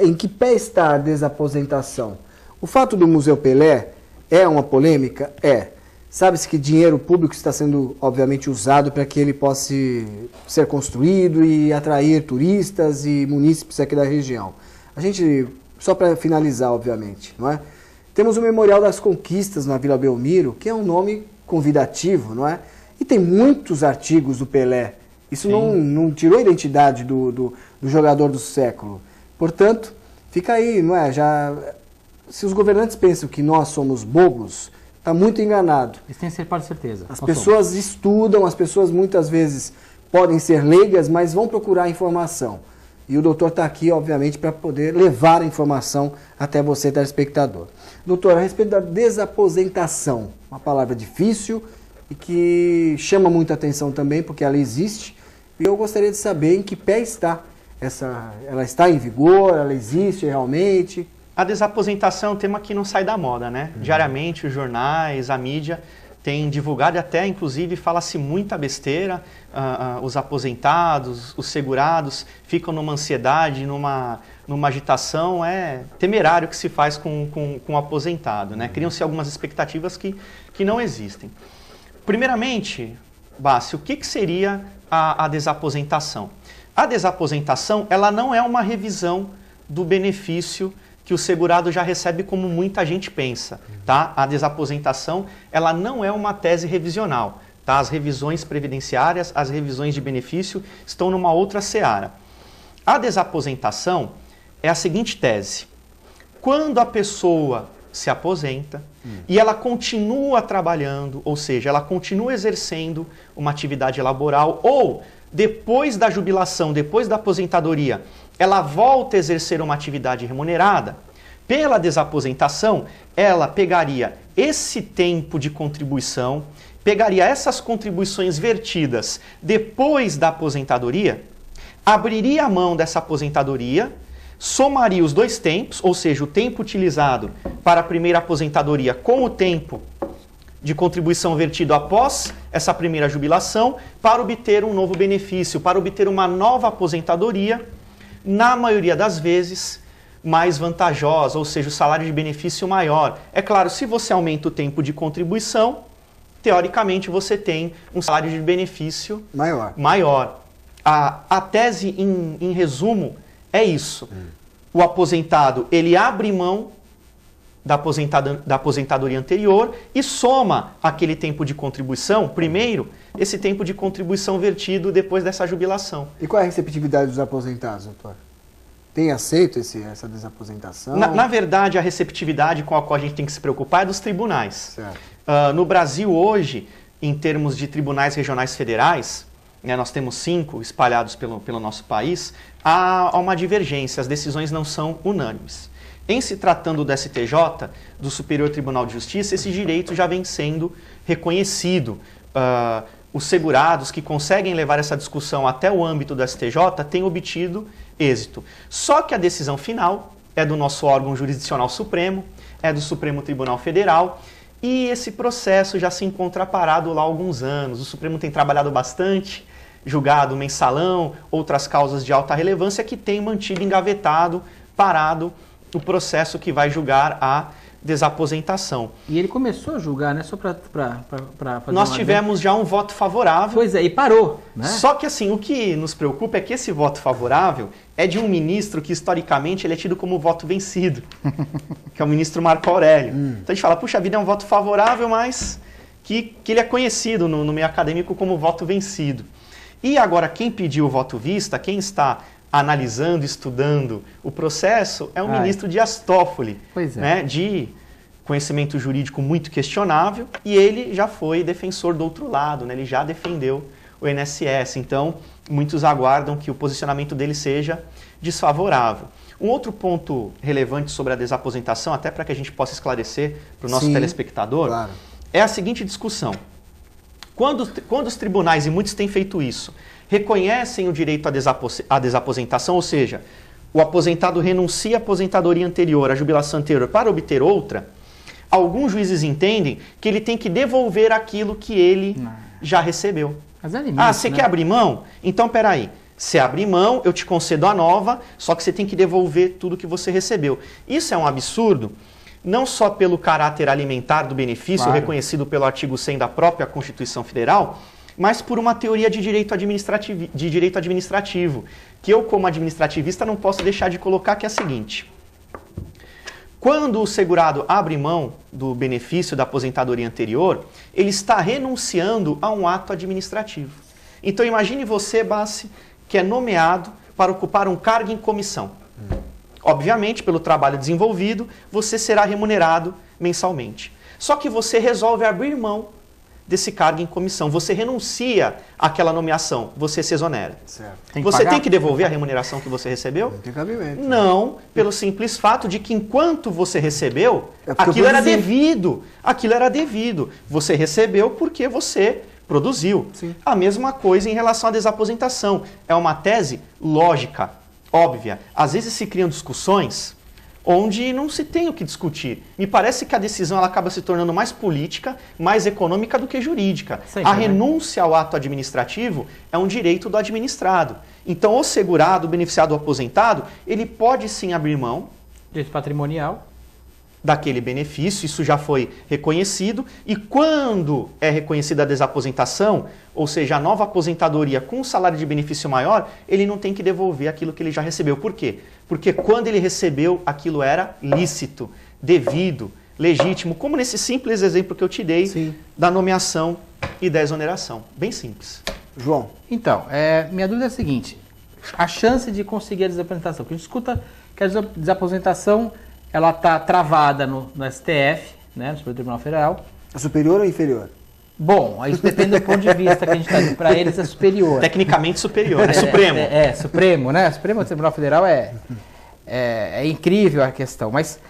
em que pé está a desaposentação? O fato do Museu Pelé é uma polêmica? É. Sabe-se que dinheiro público está sendo, obviamente, usado para que ele possa ser construído e atrair turistas e munícipes aqui da região. A gente, só para finalizar, obviamente, não é? Temos o Memorial das Conquistas na Vila Belmiro, que é um nome convidativo, não é? E tem muitos artigos do Pelé. Isso não tirou a identidade do jogador do século. Portanto, fica aí, não é? Se os governantes pensam que nós somos bobos, está muito enganado. Isso tem certeza. As pessoas estudam, as pessoas muitas vezes podem ser leigas, mas vão procurar informação. E o doutor está aqui, obviamente, para poder levar a informação até você, telespectador. Doutor, a respeito da desaposentação, uma palavra difícil e que chama muita atenção também, porque ela existe. E eu gostaria de saber em que pé está ela está em vigor, ela existe realmente? A desaposentação é um tema que não sai da moda, né? Diariamente os jornais, a mídia têm divulgado e até, inclusive, fala-se muita besteira. Os aposentados, os segurados ficam numa ansiedade, numa agitação. É temerário que se faz com o aposentado, né? Criam-se algumas expectativas que não existem. Primeiramente, Bassi, o que seria a desaposentação? A desaposentação, ela não é uma revisão do benefício que o segurado já recebe, como muita gente pensa, tá? A desaposentação, ela não é uma tese revisional, tá? As revisões previdenciárias, as revisões de benefício estão numa outra seara. A desaposentação é a seguinte tese: quando a pessoa se aposenta e ela continua trabalhando, ou seja, ela continua exercendo uma atividade laboral, ou depois da jubilação, depois da aposentadoria, ela volta a exercer uma atividade remunerada, pela desaposentação, ela pegaria esse tempo de contribuição, pegaria essas contribuições vertidas depois da aposentadoria, abriria a mão dessa aposentadoria, somaria os dois tempos, ou seja, o tempo utilizado para a primeira aposentadoria com o tempo de contribuição vertido após essa primeira jubilação, para obter um novo benefício, para obter uma nova aposentadoria, na maioria das vezes mais vantajosa, ou seja, o salário de benefício maior. É claro, se você aumenta o tempo de contribuição, teoricamente você tem um salário de benefício maior. A tese, em resumo, é isso. O aposentado, ele abre mão da aposentadoria anterior e soma aquele tempo de contribuição, primeiro, esse tempo de contribuição vertido depois dessa jubilação. E qual é a receptividade dos aposentados, doutor? Tem aceito essa desaposentação? Na verdade, a receptividade com a qual a gente tem que se preocupar é dos tribunais. No Brasil hoje, em termos de tribunais regionais federais, né, nós temos 5 espalhados pelo nosso país, há uma divergência, as decisões não são unânimes. Em se tratando do STJ, do Superior Tribunal de Justiça, esse direito já vem sendo reconhecido. Os segurados que conseguem levar essa discussão até o âmbito do STJ têm obtido êxito. Só que a decisão final é do nosso órgão jurisdicional supremo, é do Supremo Tribunal Federal, e esse processo já se encontra parado lá há alguns anos. O Supremo tem trabalhado bastante, julgado mensalão, outras causas de alta relevância que tem mantido engavetado, parado, o processo que vai julgar a desaposentação. E ele começou a julgar, né? Só para fazer Nós tivemos já um voto favorável. Pois é, e parou, né? Só que assim, o que nos preocupa é que esse voto favorável é de um ministro que historicamente ele é tido como voto vencido, que é o ministro Marco Aurélio. Então a gente fala, puxa vida, é um voto favorável, mas que ele é conhecido no meio acadêmico como voto vencido. E agora quem pediu o voto vista, quem está analisando, estudando o processo, é o ministro Dias Toffoli, né, de conhecimento jurídico muito questionável, e ele já foi defensor do outro lado, né, ele já defendeu o INSS, então muitos aguardam que o posicionamento dele seja desfavorável. Um outro ponto relevante sobre a desaposentação, até para que a gente possa esclarecer para o nosso telespectador, é a seguinte discussão. Quando os tribunais, e muitos têm feito isso, reconhecem o direito à desaposentação, ou seja, o aposentado renuncia à aposentadoria anterior, à jubilação anterior, para obter outra, alguns juízes entendem que ele tem que devolver aquilo que ele já recebeu. Você quer abrir mão? Então, peraí, você abre mão, eu te concedo a nova, só que você tem que devolver tudo que você recebeu. Isso é um absurdo, não só pelo caráter alimentar do benefício, reconhecido pelo artigo 100 da própria Constituição Federal, mas por uma teoria de direito administrativo, que eu, como administrativista, não posso deixar de colocar, que é a seguinte. Quando o segurado abre mão do benefício da aposentadoria anterior, ele está renunciando a um ato administrativo. Então imagine você, Bassi, que é nomeado para ocupar um cargo em comissão. Obviamente, pelo trabalho desenvolvido, você será remunerado mensalmente. Só que você resolve abrir mão desse cargo em comissão. Você renuncia àquela nomeação, você se exonera. Certo. Você tem que devolver a remuneração que você recebeu? Não tem cabimento. Não, pelo simples fato de que enquanto você recebeu, porque aquilo eu era produzi. devido. Aquilo era devido. Você recebeu porque você produziu. Sim. A mesma coisa em relação à desaposentação. É uma tese lógica, óbvia. Às vezes se criam discussões onde não se tem o que discutir. Me parece que a decisão ela acaba se tornando mais política, mais econômica do que jurídica. Sempre, A né? renúncia ao ato administrativo é um direito do administrado. Então, o segurado, o beneficiado, o aposentado, ele pode sim abrir mão Direito patrimonial. daquele benefício, isso já foi reconhecido, e quando é reconhecida a desaposentação, ou seja, a nova aposentadoria com um salário de benefício maior, ele não tem que devolver aquilo que ele já recebeu. Por quê? Porque quando ele recebeu, aquilo era lícito, devido, legítimo, como nesse simples exemplo que eu te dei, Sim. da nomeação e da exoneração. Bem simples. João, Então, minha dúvida é a seguinte, a chance de conseguir a desaposentação, porque a gente escuta que a desaposentação ela está travada no STF, né, no Supremo Tribunal Federal. é superior ou inferior? Bom, isso depende do ponto de vista que a gente está. Para eles é superior. Tecnicamente superior, é supremo. Supremo, né? Supremo Tribunal Federal é incrível a questão. Mas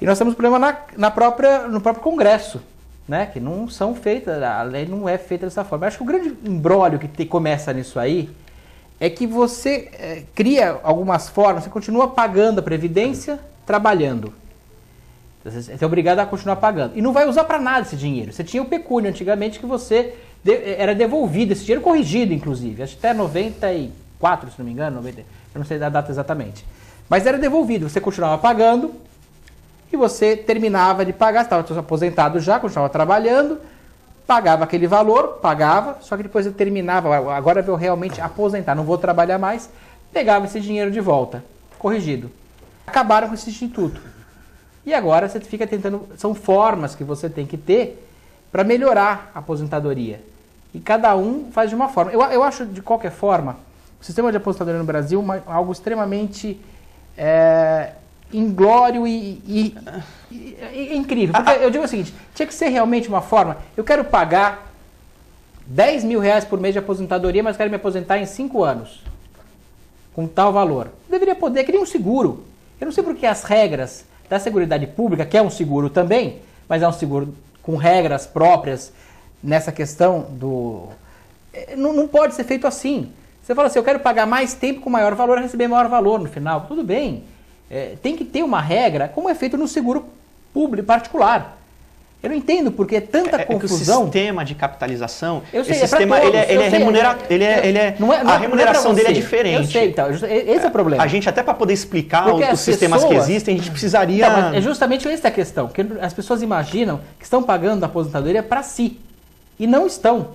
e nós temos problema no próprio Congresso, né? Que não são feitas, a lei não é feita dessa forma. Eu acho que o grande imbróglio que começa nisso aí é que você cria algumas formas, você continua pagando a Previdência, trabalhando. Você é obrigado a continuar pagando. E não vai usar para nada esse dinheiro. Você tinha o pecúlio antigamente que você era devolvido, esse dinheiro corrigido, inclusive. Acho que até 94, se não me engano, 90, eu não sei da data exatamente. Mas era devolvido, você continuava pagando e você terminava de pagar, você estava aposentado já, continuava trabalhando, pagava aquele valor, pagava, só que depois eu terminava, agora eu vou realmente aposentar, não vou trabalhar mais, pegava esse dinheiro de volta, corrigido. Acabaram com esse instituto. E agora você fica tentando, são formas que você tem que ter para melhorar a aposentadoria. E cada um faz de uma forma. Eu acho, de qualquer forma, o sistema de aposentadoria no Brasil algo extremamente inglório e incrível. Porque eu digo o seguinte, tinha que ser realmente uma forma, eu quero pagar 10 mil reais por mês de aposentadoria, mas quero me aposentar em 5 anos, com tal valor. Eu deveria poder, que nem um seguro. Eu não sei porque as regras da Seguridade Pública, que é um seguro também, mas é um seguro com regras próprias nessa questão do... Não pode ser feito assim. Você fala assim, eu quero pagar mais tempo com maior valor, receber maior valor no final. Tudo bem. Tem que ter uma regra, como é feito no seguro público particular. Eu não entendo porque é tanta confusão. O sistema de capitalização, Eu sei, esse sistema ele é remunerado, a remuneração dele é diferente. Eu sei, então, esse é o problema. A gente até para poder explicar Porque os sistemas que existem, a gente precisaria... Não, mas é justamente essa a questão, que as pessoas imaginam que estão pagando a aposentadoria para si, e não estão.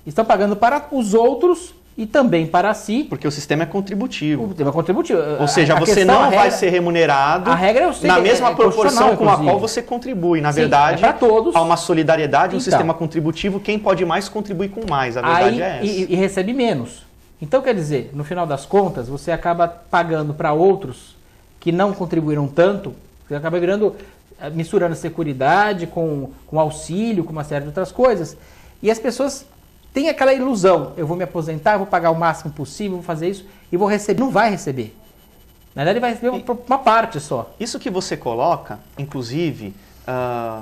Estão pagando para os outros e também para si. Porque o sistema é contributivo. O sistema é contributivo. Ou seja, você não vai ser remunerado a regra eu sei na que mesma proporção com a inclusive. qual você contribui. Na Sim, verdade, para todos. há uma solidariedade, um Então. sistema contributivo, quem pode mais contribui com mais. A verdade é essa. E recebe menos. Então, quer dizer, no final das contas, você acaba pagando para outros que não contribuíram tanto, você acaba misturando seguridade com auxílio, com uma série de outras coisas. E as pessoas têm aquela ilusão, eu vou me aposentar, eu vou pagar o máximo possível, vou fazer isso e vou receber. Não vai receber. Na verdade, ele vai receber uma parte só. Isso que você coloca, inclusive,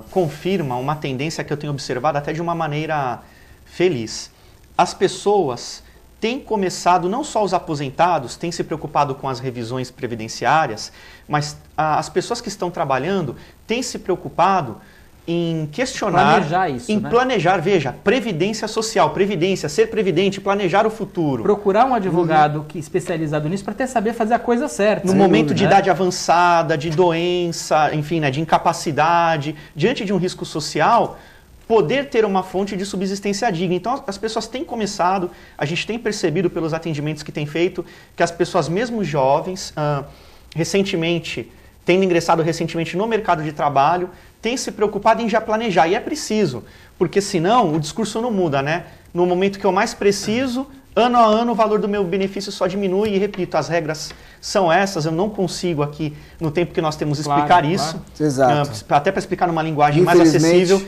confirma uma tendência que eu tenho observado até de uma maneira feliz. As pessoas têm começado, não só os aposentados, têm se preocupado com as revisões previdenciárias, mas as pessoas que estão trabalhando têm se preocupado em questionar, planejar isso, em né? planejar, veja, previdência social, previdência, ser previdente, planejar o futuro. Procurar um advogado que especializado nisso para até saber fazer a coisa certa. No momento de idade avançada, de doença, enfim, né, de incapacidade, diante de um risco social, poder ter uma fonte de subsistência digna. Então, as pessoas têm começado, a gente tem percebido pelos atendimentos que tem feito, que as pessoas, mesmo jovens, recentemente tendo ingressado recentemente no mercado de trabalho, tem se preocupado em já planejar. E é preciso, porque senão o discurso não muda, né? No momento que eu mais preciso, ano a ano o valor do meu benefício só diminui. E repito, as regras são essas, eu não consigo aqui, no tempo que nós temos, explicar isso. Exato. Até para explicar numa linguagem mais acessível,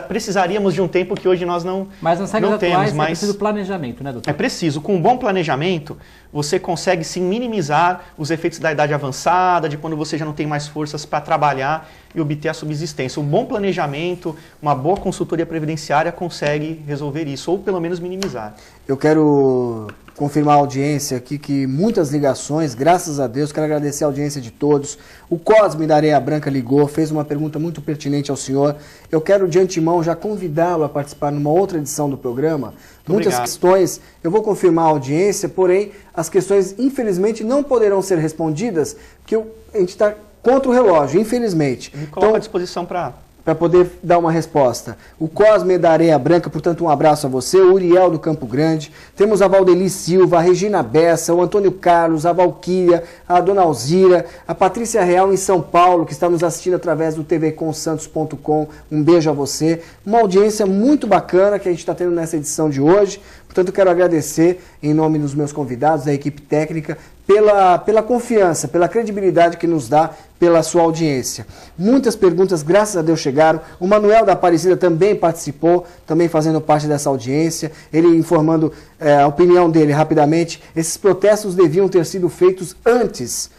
precisaríamos de um tempo que hoje nós não temos. Mas nas regras atuais é preciso planejamento, né, doutor? É preciso. Com um bom planejamento, você consegue sim minimizar os efeitos da idade avançada, de quando você já não tem mais forças para trabalhar e obter a subsistência. Um bom planejamento, uma boa consultoria previdenciária consegue resolver isso, ou pelo menos minimizar. Eu quero confirmar a audiência aqui, que muitas ligações, graças a Deus, quero agradecer a audiência de todos. O Cosme da Areia Branca ligou, fez uma pergunta muito pertinente ao senhor. Eu quero de antemão já convidá-lo a participar numa outra edição do programa. Muitas questões, eu vou confirmar a audiência, porém as questões infelizmente não poderão ser respondidas, porque a gente está contra o relógio, infelizmente. Me coloco à disposição para poder dar uma resposta. O Cosme da Areia Branca, portanto, um abraço a você. O Uriel do Campo Grande. Temos a Valdeli Silva, a Regina Bessa, o Antônio Carlos, a Valquíria, a Dona Alzira, a Patrícia Real em São Paulo, que está nos assistindo através do tvconsantos.com. Um beijo a você. Uma audiência muito bacana que a gente está tendo nessa edição de hoje. Portanto, quero agradecer, em nome dos meus convidados, da equipe técnica, pela confiança, pela credibilidade que nos dá, pela sua audiência. Muitas perguntas, graças a Deus, chegaram. O Manuel da Aparecida também participou, também fazendo parte dessa audiência. Ele informando a opinião dele rapidamente. Esses protestos deviam ter sido feitos antes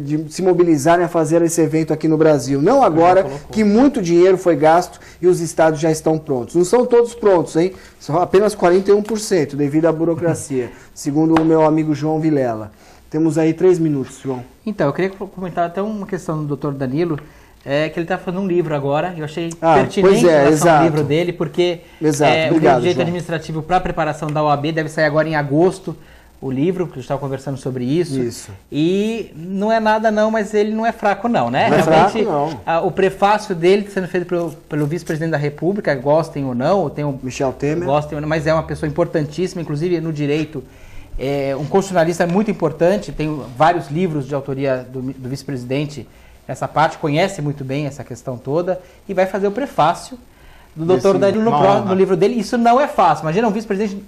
de se mobilizarem a fazer esse evento aqui no Brasil. Não agora, que muito dinheiro foi gasto e os estados já estão prontos. Não são todos prontos, hein? São apenas 41% devido à burocracia, segundo o meu amigo João Vilela. Temos aí 3 minutos, João. Então, eu queria comentar até uma questão do Dr. Danilo, que ele está fazendo um livro agora. Eu achei pertinente o livro dele, porque o direito administrativo para a preparação da OAB deve sair agora em agosto. O livro, que eu estava conversando sobre isso. E não é nada não, mas ele não é fraco não, né? Não realmente, é fraco, não. O prefácio dele sendo feito pelo vice-presidente da República, gostem ou não, ou tem o Michel Temer. Gostem ou não, mas é uma pessoa importantíssima, inclusive no direito, um constitucionalista muito importante, tem vários livros de autoria do vice-presidente nessa parte, conhece muito bem essa questão toda, e vai fazer o prefácio do doutor Danilo no livro dele. Isso não é fácil. Imagina um vice-presidente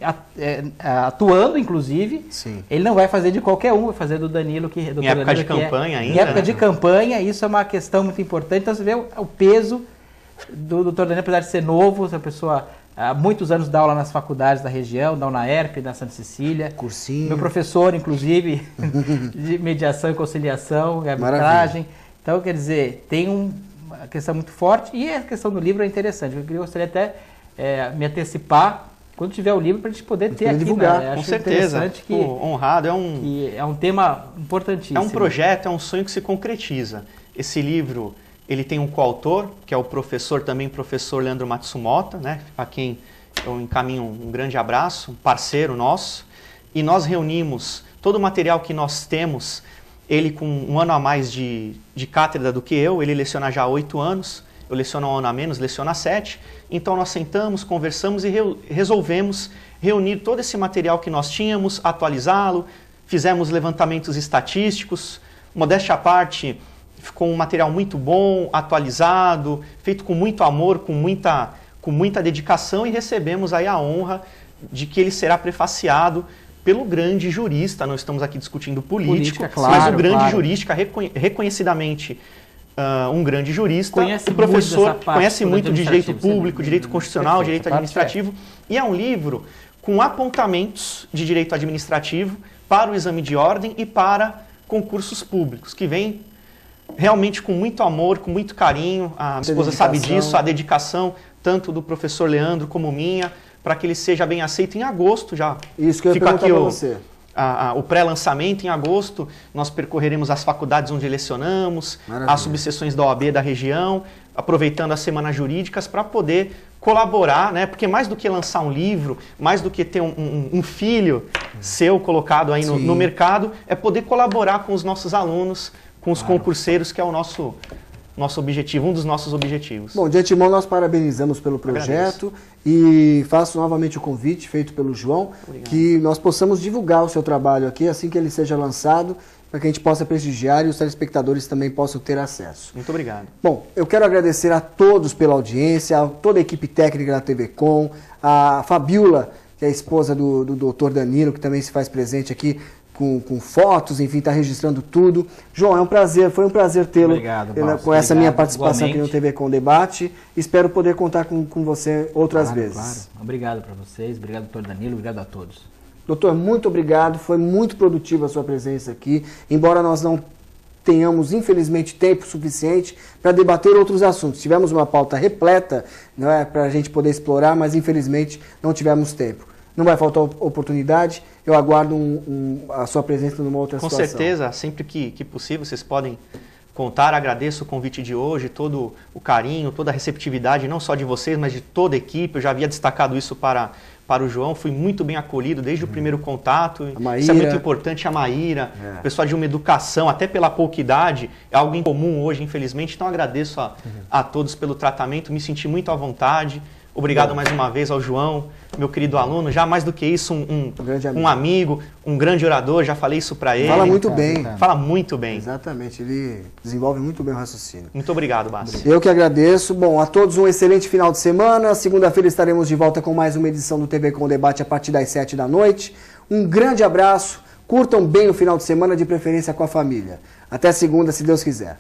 atuando, inclusive. Sim. Ele não vai fazer de qualquer um, vai fazer do Danilo. Em época de campanha ainda. Em época de campanha, isso é uma questão muito importante. Então você vê o peso do doutor Danilo, apesar de ser novo, uma pessoa há muitos anos dá aula nas faculdades da região, da UNAERP, da Santa Cecília. Cursinho. Meu professor, inclusive, de mediação e conciliação, e arbitragem. Então, quer dizer, tem uma questão muito forte, e a questão do livro é interessante. Eu gostaria até me antecipar quando tiver o livro para a gente poder ter aqui. Divulgar. Né? Com certeza. Honrado. É um tema importantíssimo. É um projeto, é um sonho que se concretiza. Esse livro, ele tem um coautor, que é o professor Leandro Matsumoto, né? A quem eu encaminho um grande abraço, um parceiro nosso. E nós reunimos todo o material que nós temos. Ele com um ano a mais de cátedra do que eu, ele leciona já há 8 anos, eu leciono um ano a menos, leciono há 7. Então nós sentamos, conversamos e resolvemos reunir todo esse material que nós tínhamos, atualizá-lo, fizemos levantamentos estatísticos, modéstia à parte, ficou um material muito bom, atualizado, feito com muito amor, com muita dedicação, e recebemos aí a honra de que ele será prefaciado pelo grande jurista. Não estamos aqui discutindo política, mas o grande jurista, reconhecidamente um grande jurista, o professor conhece muito de direito público, direito constitucional, direito administrativo, e é um livro com apontamentos de direito administrativo para o exame de ordem e para concursos públicos, que vem realmente com muito amor, com muito carinho. A esposa sabe disso, a dedicação tanto do professor Leandro como minha, para que ele seja bem aceito em agosto já. Isso que eu ia perguntar para você. O pré-lançamento em agosto, nós percorreremos as faculdades onde lecionamos, as subseções da OAB da região, aproveitando as semanas jurídicas para poder colaborar, né? Porque mais do que lançar um livro, mais do que ter um filho seu colocado aí no mercado, é poder colaborar com os nossos alunos, com os concurseiros, que é o nosso objetivo, um dos nossos objetivos. Bom, de antemão nós parabenizamos pelo projeto e faço novamente o convite feito pelo João, que nós possamos divulgar o seu trabalho aqui assim que ele seja lançado. para que a gente possa prestigiar e os telespectadores também possam ter acesso. Muito obrigado. Bom, eu quero agradecer a todos pela audiência, a toda a equipe técnica da TV Com, a Fabiola, que é a esposa do Dr. Danilo, que também se faz presente aqui com fotos, enfim, está registrando tudo. João, é um prazer, foi um prazer tê-lo com essa minha participação aqui no TV Com Debate. Espero poder contar com você outras vezes. Claro. Obrigado para vocês, obrigado, doutor Danilo, obrigado a todos. Doutor, muito obrigado, foi muito produtiva a sua presença aqui, embora nós não tenhamos, infelizmente, tempo suficiente para debater outros assuntos. Tivemos uma pauta repleta, não é, para a gente poder explorar, mas infelizmente não tivemos tempo. Não vai faltar oportunidade, eu aguardo a sua presença numa outra situação. Com certeza, sempre que possível, vocês podem contar. Agradeço o convite de hoje, todo o carinho, toda a receptividade, não só de vocês, mas de toda a equipe. Eu já havia destacado isso para o João, fui muito bem acolhido desde o primeiro contato. Isso é muito importante, a Maíra, o pessoal de uma educação, até pela pouca idade, é algo incomum hoje, infelizmente. Então agradeço a todos pelo tratamento, me senti muito à vontade. Obrigado mais uma vez ao João, meu querido aluno, já mais do que isso, um amigo, um grande orador, já falei isso para ele. Fala muito bem. Fala muito bem. Exatamente, ele desenvolve muito bem o raciocínio. Muito obrigado, Bassi. Eu que agradeço. Bom, a todos um excelente final de semana. Segunda-feira estaremos de volta com mais uma edição do TV Com Debate a partir das 7 da noite. Um grande abraço, curtam bem o final de semana, de preferência com a família. Até segunda, se Deus quiser.